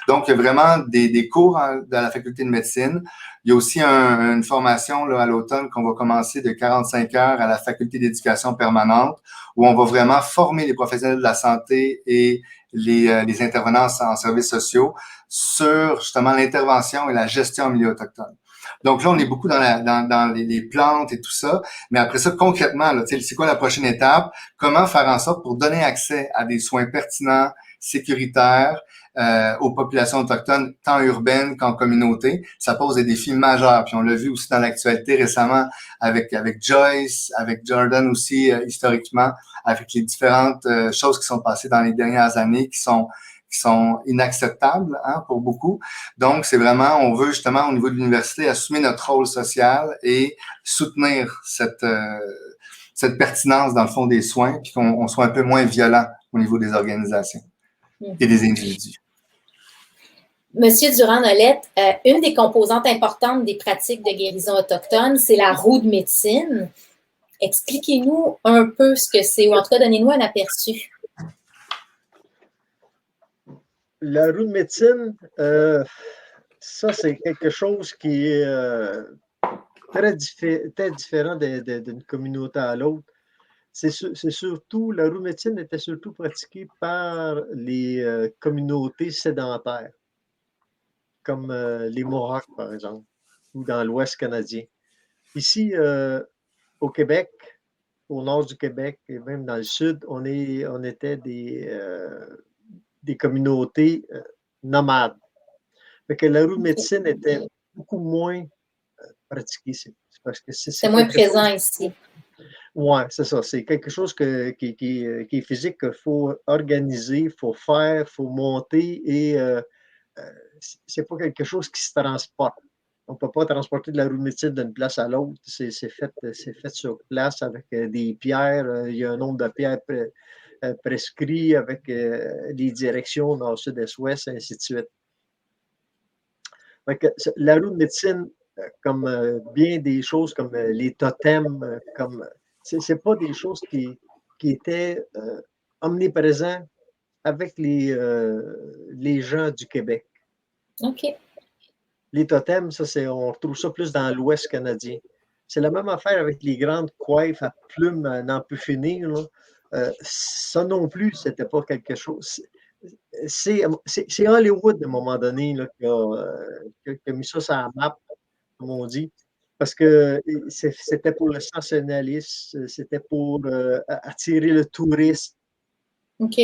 Donc, il y a vraiment des cours dans la faculté de médecine. Il y a aussi une formation là, à l'automne qu'on va commencer de 45 heures à la faculté d'éducation permanente, où on va vraiment former les professionnels de la santé et les intervenants en services sociaux sur justement l'intervention et la gestion en milieu autochtone. Donc là, on est beaucoup dans les plantes et tout ça. Mais après ça, concrètement, là, c'est quoi la prochaine étape? Comment faire en sorte pour donner accès à des soins pertinents, sécuritaires, aux populations autochtones, tant urbaines qu'en communauté? Ça pose des défis majeurs. Puis on l'a vu aussi dans l'actualité récemment avec Joyce, avec Jordan aussi, historiquement, avec les différentes choses qui sont passées dans les dernières années qui sont inacceptables pour beaucoup. Donc, c'est vraiment, on veut justement au niveau de l'université assumer notre rôle social et soutenir cette pertinence dans le fond des soins, puis qu'on soit un peu moins violent au niveau des organisations et des individus. Monsieur Durand-Nolette, une des composantes importantes des pratiques de guérison autochtone, c'est la roue de médecine. Expliquez-nous un peu ce que c'est, ou en tout cas, donnez-nous un aperçu. La roue de médecine, ça, c'est quelque chose qui est très différent d'une communauté à l'autre. C'est surtout, la roue de médecine était surtout pratiquée par les communautés sédentaires, comme les Mohawks, par exemple, ou dans l'Ouest canadien. Ici, au Québec, au nord du Québec et même dans le sud, on était des communautés nomades. Fait que la roue de médecine était beaucoup moins pratiquée. Parce que c'est moins présent ici. Oui, c'est ça. C'est quelque chose qui est physique, qu'il faut organiser, il faut faire, il faut monter et c'est pas quelque chose qui se transporte. On ne peut pas transporter de la roue de médecine d'une place à l'autre. C'est fait sur place avec des pierres. Il y a un nombre de pierres prescrits avec des directions nord, sud, est, ouest, ainsi de suite. Donc, la roue de médecine, comme bien des choses comme les totems, comme c'est pas des choses qui étaient omniprésents avec les gens du Québec. OK. Les totems, on retrouve ça plus dans l'Ouest canadien. C'est la même affaire avec les grandes coiffes à plumes à n'en plus finir. Ça non plus, c'était pas quelque chose. C'est Hollywood, à un moment donné, là, qui a mis ça sur la map, comme on dit. Parce que c'était pour le sensationnalisme, c'était pour attirer le touriste. OK.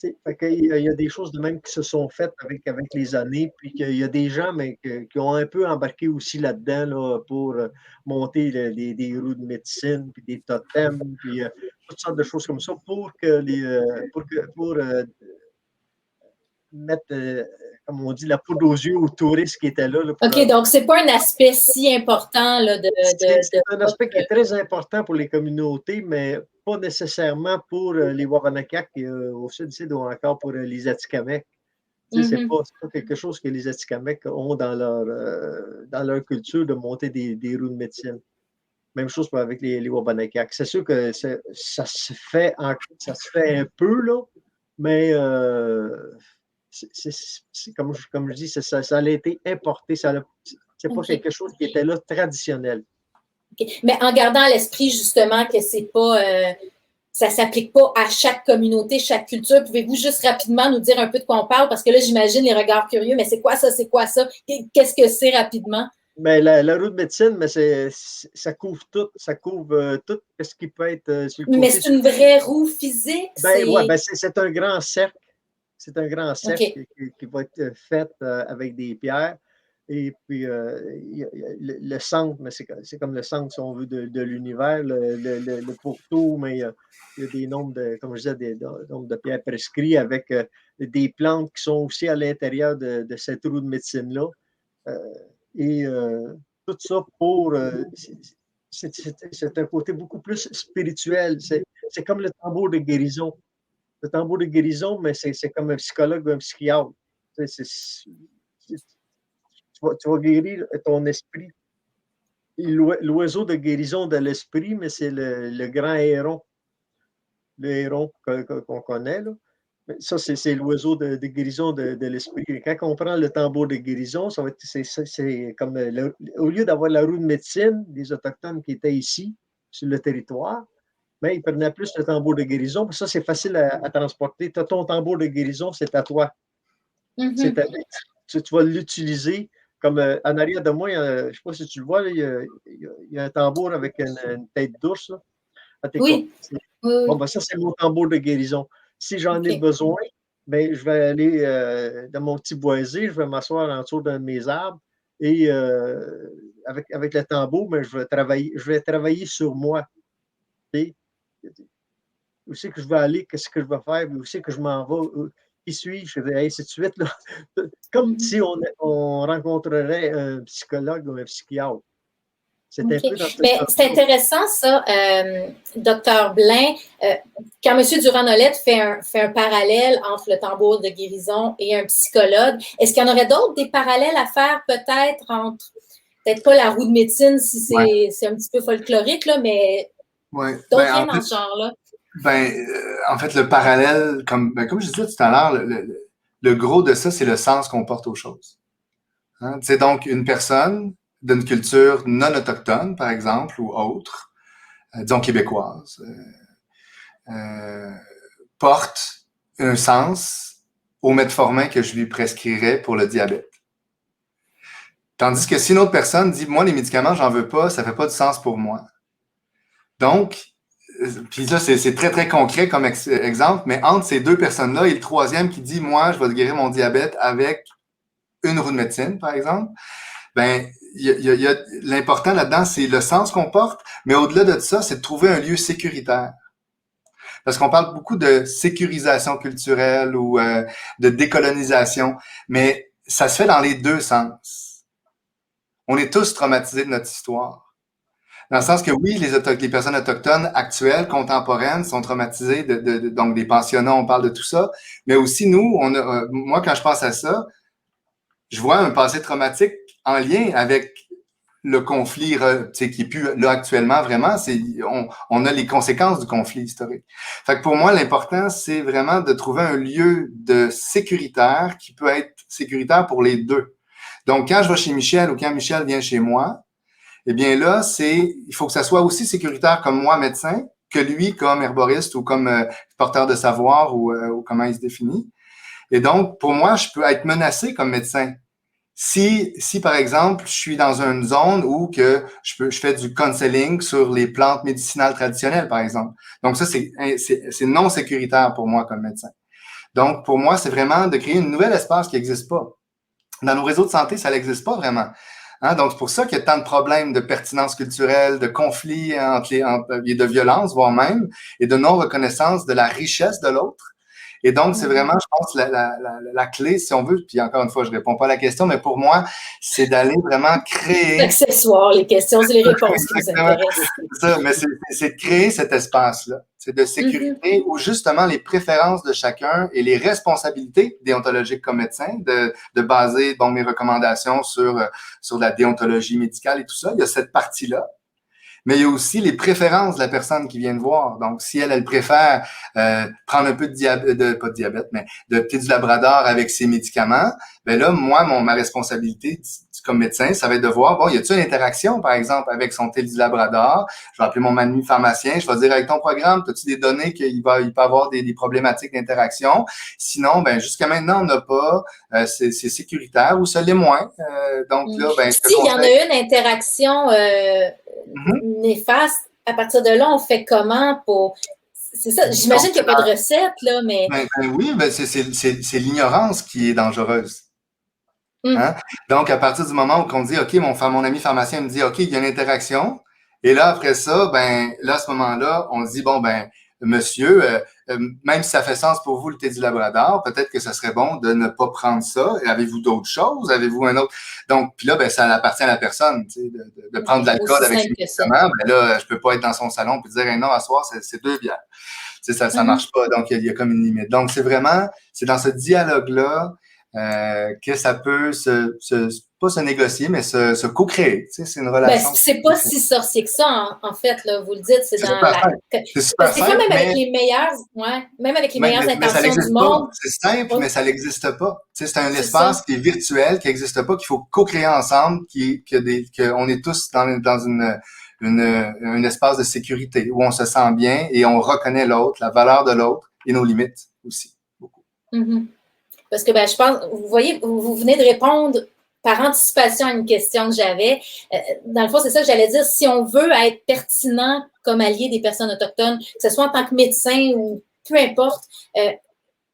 Il y a des choses de même qui se sont faites avec les années, puis qu'il y a des gens qui ont un peu embarqué aussi là-dedans là, pour monter des roues de médecine, puis des totems, puis toutes sortes de choses comme ça pour mettre, comme on dit, la poudre aux yeux aux touristes qui étaient là. OK, donc c'est pas un aspect si important là, c'est un aspect qui est très important pour les communautés, mais pas nécessairement pour les Wabanakak au sud ici ou encore pour les Atikamekw. C'est pas quelque chose que les Atikamekw ont dans leur culture de monter des roues de médecine. Même chose avec les Wabanakak. C'est sûr que ça se fait un peu, là, mais c'est comme je dis, ça a été importé. C'est pas quelque chose qui était là traditionnel. Okay. Mais en gardant à l'esprit justement que c'est pas, ça s'applique pas à chaque communauté, chaque culture, pouvez-vous juste rapidement nous dire un peu de quoi on parle? Parce que là, j'imagine les regards curieux, mais c'est quoi ça? C'est quoi ça? Qu'est-ce que c'est rapidement? Mais la roue de médecine, mais ça couvre tout. Ça couvre tout ce qui peut être sur le côté. Mais c'est une vraie roue physique? C'est un grand cercle. C'est un grand cercle qui va être fait avec des pierres. Et puis, le centre, mais c'est comme le centre, si on veut, de l'univers, le pourtour, mais il y a des nombres comme je disais, des nombres de pierres prescrits avec des plantes qui sont aussi à l'intérieur de cette roue de médecine-là. Et tout ça pour... c'est un côté beaucoup plus spirituel. C'est comme le tambour de guérison. Le tambour de guérison, mais c'est comme un psychologue ou un psychiatre. Tu vas guérir ton esprit. L'oiseau de guérison de l'esprit, mais c'est le grand héron. Le héron qu'on connaît, là. Ça, c'est l'oiseau de guérison de l'esprit. Quand on prend le tambour de guérison, ça va être, c'est comme au lieu d'avoir la roue de médecine des Autochtones qui étaient ici, sur le territoire, mais ils prenaient plus le tambour de guérison. Ça, c'est facile à transporter. Tu as ton tambour de guérison, c'est à toi. Tu vas l'utiliser. Comme en arrière de moi, je ne sais pas si tu le vois, là, il y a un tambour avec une tête d'ours. Oui. Bon, ben ça, c'est mon tambour de guérison. Si j'en ai besoin, ben, je vais aller dans mon petit boisé, je vais m'asseoir en dessous d'un de mes arbres et avec le tambour, ben, je vais travailler sur moi. Et, où c'est que je vais aller, qu'est-ce que je vais faire, où c'est que je m'en vais, qui suis-je, et ainsi de suite. Là. Comme si on rencontrerait un psychologue ou un psychiatre. C'est un peu dans c'est intéressant, ça, Dr. Blain. Quand M. Durand-Nolette fait un parallèle entre le tambour de guérison et un psychologue, est-ce qu'il y en aurait d'autres, des parallèles à faire peut-être entre, peut-être pas la roue de médecine si c'est un petit peu folklorique, là, mais d'autres liens dans ce genre-là? En fait, le parallèle, comme je disais tout à l'heure, le gros de ça, c'est le sens qu'on porte aux choses. Hein? C'est donc une personne d'une culture non autochtone, par exemple, ou autre, disons québécoise, porte un sens au metformin que je lui prescrirais pour le diabète. Tandis que si une autre personne dit « Moi, les médicaments, j'en veux pas, ça fait pas de sens pour moi. » Donc, puis là, c'est très, très concret comme exemple, mais entre ces deux personnes-là et le troisième qui dit, moi, je vais guérir mon diabète avec une roue de médecine, par exemple, ben, l'important là-dedans, c'est le sens qu'on porte, mais au-delà de ça, c'est de trouver un lieu sécuritaire. Parce qu'on parle beaucoup de sécurisation culturelle ou de décolonisation, mais ça se fait dans les deux sens. On est tous traumatisés de notre histoire. Dans le sens que oui, les personnes autochtones actuelles, contemporaines, sont traumatisées, donc des pensionnats, on parle de tout ça, mais aussi nous, moi, quand je pense à ça, je vois un passé traumatique en lien avec le conflit qui est plus là actuellement vraiment, on a les conséquences du conflit historique. Fait que pour moi, l'important, c'est vraiment de trouver un lieu de sécuritaire qui peut être sécuritaire pour les deux. Donc, quand je vais chez Michel ou quand Michel vient chez moi, eh bien là, il faut que ça soit aussi sécuritaire comme moi, médecin, que lui comme herboriste ou comme porteur de savoir ou comment il se définit. Et donc, pour moi, je peux être menacé comme médecin. Si par exemple, je suis dans une zone où que je fais du counseling sur les plantes médicinales traditionnelles, par exemple. Donc ça, c'est non sécuritaire pour moi comme médecin. Donc, pour moi, c'est vraiment de créer une nouvelle espace qui n'existe pas. Dans nos réseaux de santé, ça n'existe pas vraiment. Hein? Donc, c'est pour ça qu'il y a tant de problèmes de pertinence culturelle, de conflits et de violence, voire même, et de non-reconnaissance de la richesse de l'autre. Et donc, c'est vraiment, je pense, la clé, si on veut, puis encore une fois, je ne réponds pas à la question, mais pour moi, c'est d'aller vraiment créer… Accessoires, les questions, c'est les réponses qui nous intéressent. C'est ça, mais c'est de créer cet espace-là. C'est de sécurité où justement les préférences de chacun et les responsabilités déontologiques comme médecin, de baser mes recommandations sur la déontologie médicale et tout ça. Il y a cette partie-là. Mais il y a aussi les préférences de la personne qui vient de voir. Donc, si elle préfère prendre un peu pas de diabète, mais de thé du Labrador avec ses médicaments, ben là, moi, ma responsabilité comme médecin, ça va être de voir, bon, y a-t-il une interaction, par exemple, avec son thé du Labrador? Je vais appeler mon ami pharmacien, je vais dire, avec ton programme, as-tu des données qu'il peut avoir des problématiques d'interaction? Sinon, ben jusqu'à maintenant, on n'a pas, c'est sécuritaire ou ça l'est moins. Donc là, ben, s'il y en a une interaction néfaste, à partir de là, on fait comment pour… C'est ça, j'imagine qu'il n'y a pas de recette, là, mais… oui, c'est l'ignorance qui est dangereuse. Hein? Donc, à partir du moment où on dit, OK, mon ami pharmacien me dit, OK, il y a une interaction, et là, après ça, là, à ce moment-là, on dit, bon, monsieur, même si ça fait sens pour vous, le thé du Labrador, peut-être que ce serait bon de ne pas prendre ça. Avez-vous d'autres choses? Avez-vous un autre? Donc, puis là, ça appartient à la personne, tu sais, de prendre de l'alcool avec ses médicaments. Là, je peux pas être dans son salon et dire, hey, non, à soir, c'est 2 bières. Tu sais, ça marche pas. Donc, il y a comme une limite. Donc, c'est dans ce dialogue-là que ça peut pas se négocier, mais se co-créer. Tu sais, c'est une relation. C'est pas si sorcier que ça, en fait, là, vous le dites. C'est dans c'est super simple. Même avec les meilleures, même avec les meilleures intentions du monde. C'est simple, mais ça n'existe pas. Tu sais, c'est un espace qui est virtuel, qui n'existe pas, qu'il faut co-créer ensemble, qu'on est tous dans un espace de sécurité où on se sent bien et on reconnaît l'autre, la valeur de l'autre et nos limites aussi. Beaucoup. Parce que je pense, vous voyez, vous venez de répondre par anticipation à une question que j'avais. Dans le fond, c'est ça que j'allais dire. Si on veut être pertinent comme allié des personnes autochtones, que ce soit en tant que médecin ou peu importe,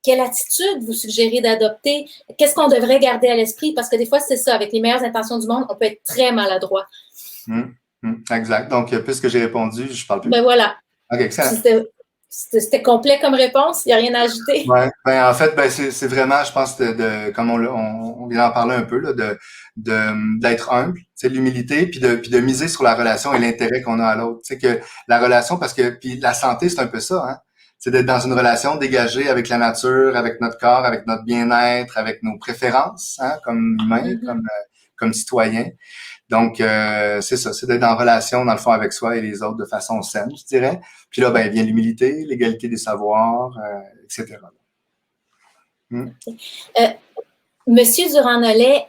quelle attitude vous suggérez d'adopter? Qu'est-ce qu'on devrait garder à l'esprit? Parce que des fois, c'est ça, avec les meilleures intentions du monde, on peut être très maladroit. Exact. Donc, puisque j'ai répondu, je parle plus. Voilà. OK, excellent. C'était complet comme réponse? Il n'y a rien à ajouter? Oui, en fait, c'est vraiment, je pense, comme on vient d'en parler un peu, là, d'être humble, c'est l'humilité, puis de miser sur la relation et l'intérêt qu'on a à l'autre. Tu sais, que la relation, puis la santé, c'est un peu ça, hein. C'est d'être dans une relation dégagée avec la nature, avec notre corps, avec notre bien-être, avec nos préférences, hein, comme humains, comme citoyens. Donc, c'est ça, c'est d'être en relation, dans le fond, avec soi et les autres de façon saine, je dirais. Puis là, vient l'humilité, l'égalité des savoirs, etc. Monsieur Durand-Nollet,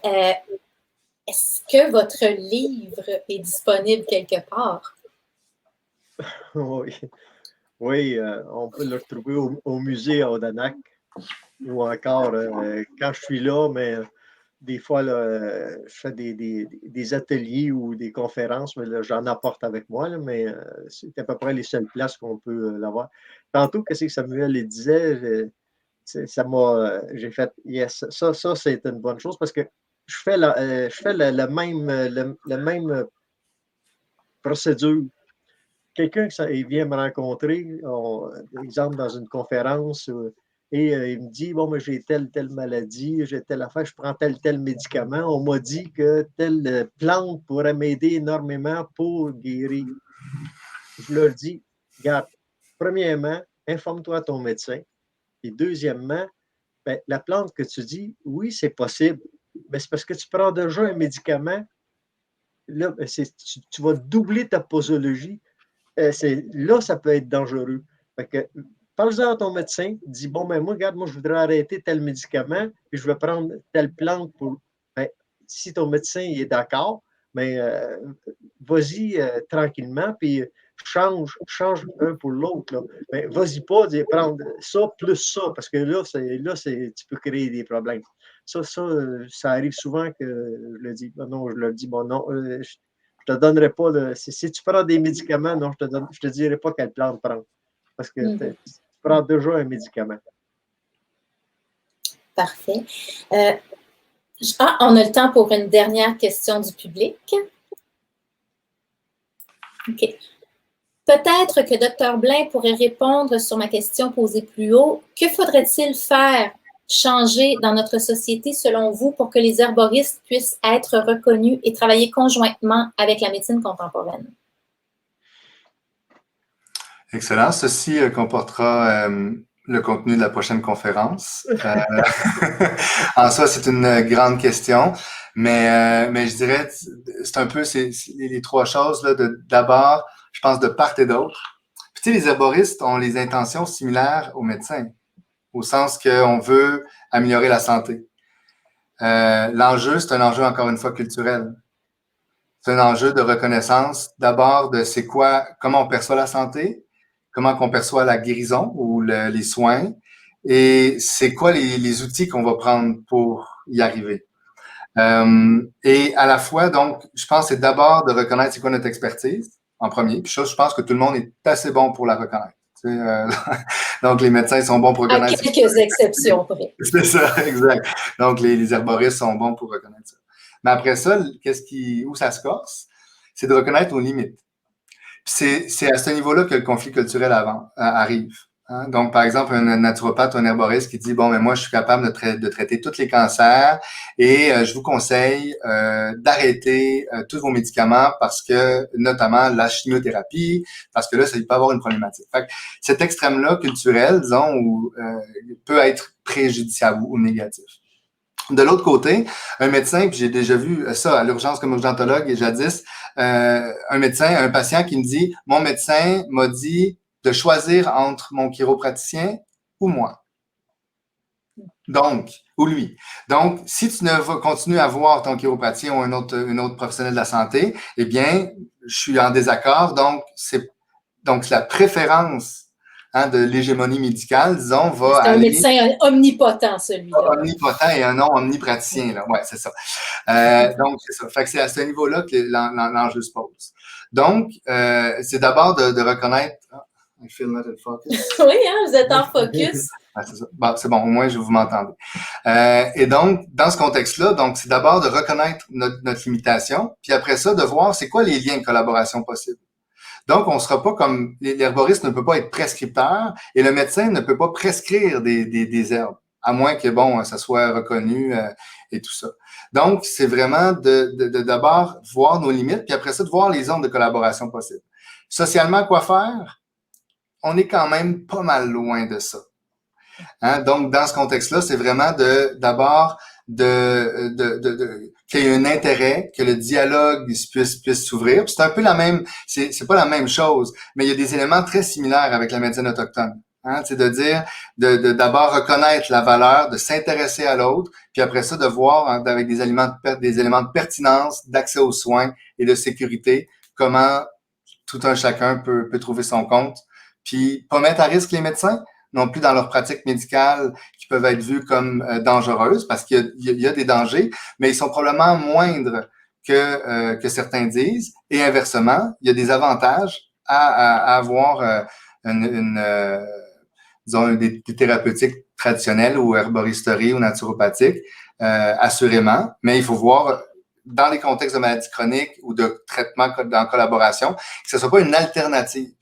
est-ce que votre livre est disponible quelque part? Oui, on peut le retrouver au musée à Odanak ou encore quand je suis là, mais des fois, là, je fais des ateliers ou des conférences, mais là, j'en apporte avec moi, là, mais c'est à peu près les seules places qu'on peut l'avoir. Tantôt, qu'est-ce que Samuel il disait? J'ai fait, yes, ça c'est une bonne chose parce que je fais le même procédure. Quelqu'un qui vient me rencontrer, exemple dans une conférence, et il me dit, bon, mais j'ai telle maladie, j'ai telle affaire, je prends tel médicament. On m'a dit que telle plante pourrait m'aider énormément pour guérir. Je leur dis, regarde, premièrement, informe-toi à ton médecin. Et deuxièmement, ben, la plante que tu dis, oui, c'est possible, mais c'est parce que tu prends déjà un médicament. Là, ben, tu vas doubler ta posologie. Là, ça peut être dangereux. Fait que, parle-en à ton médecin, dis, bon, ben moi, regarde, moi, je voudrais arrêter tel médicament, puis je vais prendre telle plante pour. Ben, si ton médecin est d'accord, ben, vas-y tranquillement, puis change un pour l'autre. Ben, vas-y pas prendre ça plus ça, parce que là, tu peux créer des problèmes. Ça arrive souvent que je le dis. Non, je leur dis, bon, non, je te donnerai pas si tu prends des médicaments, non, je te dirai pas quelle plante prendre. Parce que tu prends déjà un médicament. Parfait. On a le temps pour une dernière question du public. OK. Peut-être que Dr. Blain pourrait répondre sur ma question posée plus haut. Que faudrait-il faire, changer dans notre société, selon vous, pour que les herboristes puissent être reconnus et travailler conjointement avec la médecine contemporaine? Excellent. Ceci comportera le contenu de la prochaine conférence. En soi, c'est une grande question, mais je dirais, c'est un peu les trois choses là. D'abord, je pense de part et d'autre. Puis, tu sais, les herboristes ont les intentions similaires aux médecins, au sens qu'on veut améliorer la santé. L'enjeu, c'est un enjeu, encore une fois, culturel. C'est un enjeu de reconnaissance, d'abord, de comment on perçoit la santé, comment on perçoit la guérison ou les soins, et c'est quoi les outils qu'on va prendre pour y arriver. Et à la fois, donc, je pense que c'est d'abord de reconnaître c'est quoi notre expertise, en premier. Puis ça, je pense que tout le monde est assez bon pour la reconnaître. Donc, les médecins sont bons pour reconnaître. À quelques exceptions, près. C'est ça, exact. Donc, les herboristes sont bons pour reconnaître ça. Mais après ça, où ça se corse, c'est de reconnaître nos limites. C'est à ce niveau-là que le conflit culturel arrive. Hein? Donc, par exemple, un naturopathe ou un herboriste qui dit, bon, mais moi, je suis capable de traiter tous les cancers et je vous conseille d'arrêter tous vos médicaments parce que, notamment, la chimiothérapie, parce que là, ça peut avoir une problématique. Fait que cet extrême-là culturel, disons, peut être préjudiciable ou négatif. De l'autre côté, un médecin, puis j'ai déjà vu ça à l'urgence comme urgentologue et jadis, un patient qui me dit, mon médecin m'a dit de choisir entre mon chiropraticien ou moi. Donc, ou lui. Donc, si tu ne vas continuer à voir ton chiropraticien ou un autre professionnel de la santé, eh bien, je suis en désaccord. Donc, c'est la préférence de l'hégémonie médicale, disons, va aller... C'est un médecin omnipotent, celui-là. Omnipotent et un non omnipraticien, là. Ouais, c'est ça. Donc, c'est ça. Fait que c'est à ce niveau-là que l'enjeu se pose. Donc, c'est d'abord de reconnaître... I feel not in focus. Oui, hein, vous êtes en focus. Ouais, c'est ça. Bon, c'est bon, au moins, vous m'entendez. Et donc, dans ce contexte-là, donc, c'est d'abord de reconnaître notre limitation, puis après ça, de voir c'est quoi les liens de collaboration possibles. Donc, on ne sera pas comme l'herboriste ne peut pas être prescripteur et le médecin ne peut pas prescrire des herbes, à moins que, bon, ça soit reconnu et tout ça. Donc, c'est vraiment de d'abord voir nos limites, puis après ça, de voir les zones de collaboration possibles. Socialement, quoi faire? On est quand même pas mal loin de ça. Hein? Donc, dans ce contexte-là, c'est vraiment d'abord qu'il y ait un intérêt, que le dialogue puisse s'ouvrir. C'est un peu la même, c'est pas la même chose, mais il y a des éléments très similaires avec la médecine autochtone. Hein? C'est de dire, d'abord reconnaître la valeur, de s'intéresser à l'autre, puis après ça, de voir avec des éléments de pertinence, d'accès aux soins et de sécurité, comment tout un chacun peut trouver son compte, puis pas mettre à risque les médecins, non plus dans leur pratique médicale qui peuvent être vues comme dangereuses parce qu'il y a des dangers, mais ils sont probablement moindres que certains disent. Et inversement, il y a des avantages à avoir disons, des thérapeutiques traditionnelles ou herboristerie ou naturopathiques, assurément, mais il faut voir dans les contextes de maladies chroniques ou de traitements en collaboration, que ce ne soit pas une alternative,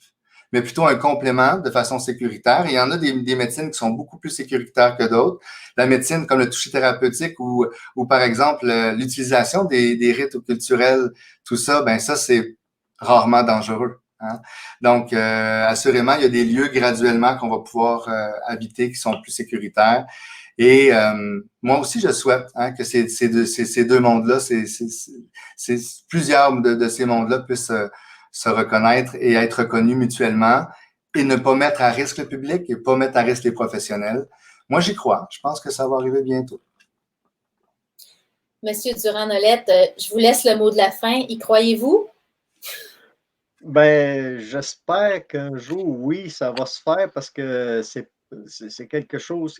mais plutôt un complément de façon sécuritaire. Et il y en a des médecines qui sont beaucoup plus sécuritaires que d'autres. La médecine comme le toucher thérapeutique ou par exemple, l'utilisation des rites culturels, tout ça, ben ça, c'est rarement dangereux. Hein? Donc, assurément, il y a des lieux graduellement qu'on va pouvoir habiter qui sont plus sécuritaires. Et moi aussi, je souhaite que ces deux mondes-là, plusieurs de ces mondes-là puissent se reconnaître et être reconnus mutuellement et ne pas mettre à risque le public et pas mettre à risque les professionnels. Moi, j'y crois. Je pense que ça va arriver bientôt. Monsieur Durand-Nolette, je vous laisse le mot de la fin. Y croyez-vous? Ben, j'espère qu'un jour, oui, ça va se faire parce que c'est quelque chose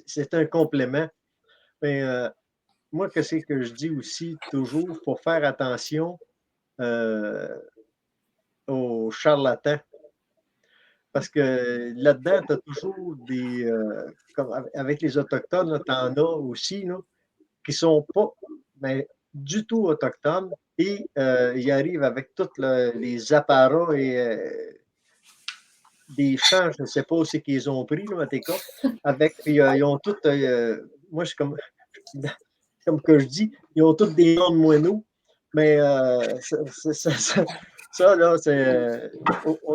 c'est un complément. Mais moi, qu'est-ce que je dis aussi toujours, il faut faire attention aux charlatans. Parce que là-dedans, tu as toujours comme avec les Autochtones, tu en as aussi, là, qui ne sont pas du tout autochtones et ils arrivent avec tous les apparats et des champs, je ne sais pas où c'est qu'ils ont pris, là, à tes cas, puis ils ont tous, moi, je suis comme que je dis, ils ont tous des noms de moineaux, mais ça, là,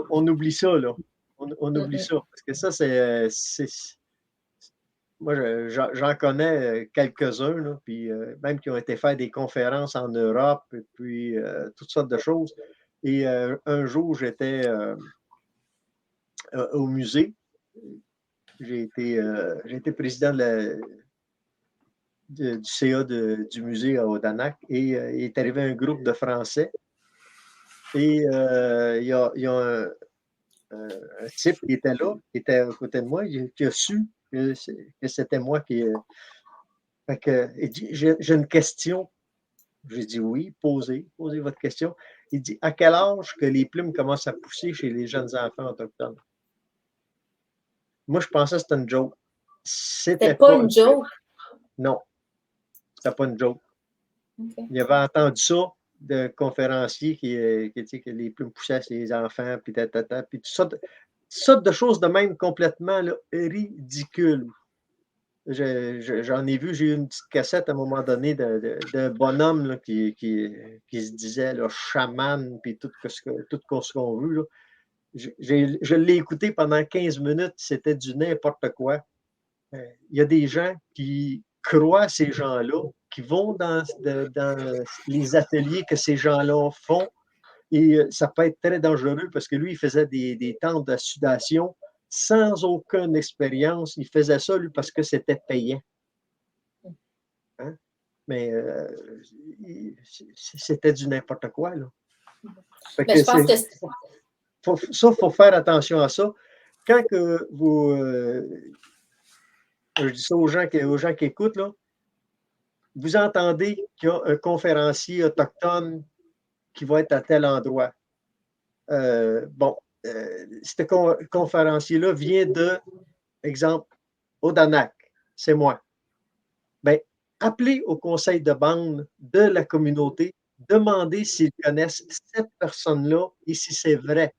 on oublie ça, là. On oublie ça, parce que ça, moi, j'en connais quelques-uns, là, puis même qui ont été faire des conférences en Europe, et puis toutes sortes de choses. Et un jour, j'étais au musée. J'ai été président du CA du musée à Odanak et il est arrivé un groupe de Français. Et il y a un type qui était là, qui était à côté de moi, qui a su que c'était moi qui. Fait que, il dit, j'ai une question. J'ai dit oui, posez votre question. Il dit, à quel âge que les plumes commencent à pousser chez les jeunes enfants autochtones? Moi, je pensais que c'était une joke. C'était pas une joke? Non, c'était pas une joke. Okay. Il avait entendu ça d'un conférencier qui dit que les plumes poussaient chez les enfants, puis puis toutes sortes de choses de même complètement là, ridicules. J'en ai vu, j'ai eu une petite cassette à un moment donné d'un bonhomme là, qui se disait là, chaman, puis tout ce qu'on veut. Là. Je l'ai écouté pendant 15 minutes, c'était du n'importe quoi. Il y a des gens qui croient à ces gens-là, qui vont dans les ateliers que ces gens-là font, et ça peut être très dangereux parce que lui, il faisait des tentes de sudation sans aucune expérience. Il faisait ça, lui, parce que c'était payant. Hein? Mais c'était du n'importe quoi, là. Mais je pense que il faut faire attention à ça. Quand que vous... je dis ça aux gens qui écoutent, là, vous entendez qu'il y a un conférencier autochtone qui va être à tel endroit. Ce conférencier-là vient de, exemple, Odanak, c'est moi. Bien, appelez au conseil de bande de la communauté, demandez s'ils connaissent cette personne-là et si c'est vrai.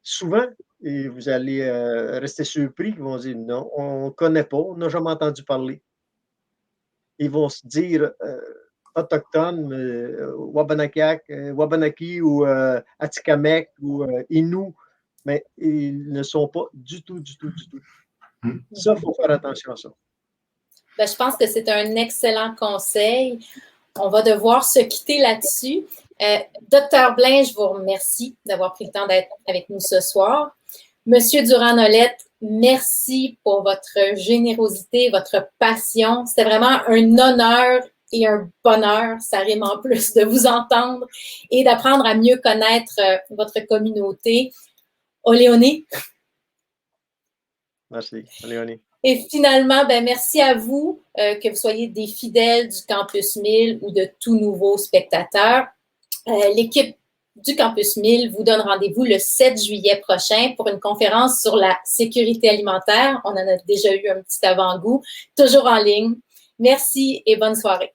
Souvent, et vous allez rester surpris, ils vont dire non, on ne connaît pas, on n'a jamais entendu parler. Ils vont se dire autochtones, Wabanaki ou Atikamekw ou Innu, mais ils ne sont pas du tout. Ça, il faut faire attention à ça. Ben, je pense que c'est un excellent conseil. On va devoir se quitter là-dessus. Docteur Blain, je vous remercie d'avoir pris le temps d'être avec nous ce soir. Monsieur Durand-Nolette, merci pour votre générosité, votre passion. C'était vraiment un honneur et un bonheur, ça rime en plus, de vous entendre et d'apprendre à mieux connaître votre communauté. Oleone, Merci, Léonie. Et finalement, ben, merci à vous, que vous soyez des fidèles du Campus 1000 ou de tout nouveaux spectateurs. L'équipe du Campus 1000 vous donne rendez-vous le 7 juillet prochain pour une conférence sur la sécurité alimentaire. On en a déjà eu un petit avant-goût, toujours en ligne. Merci et bonne soirée.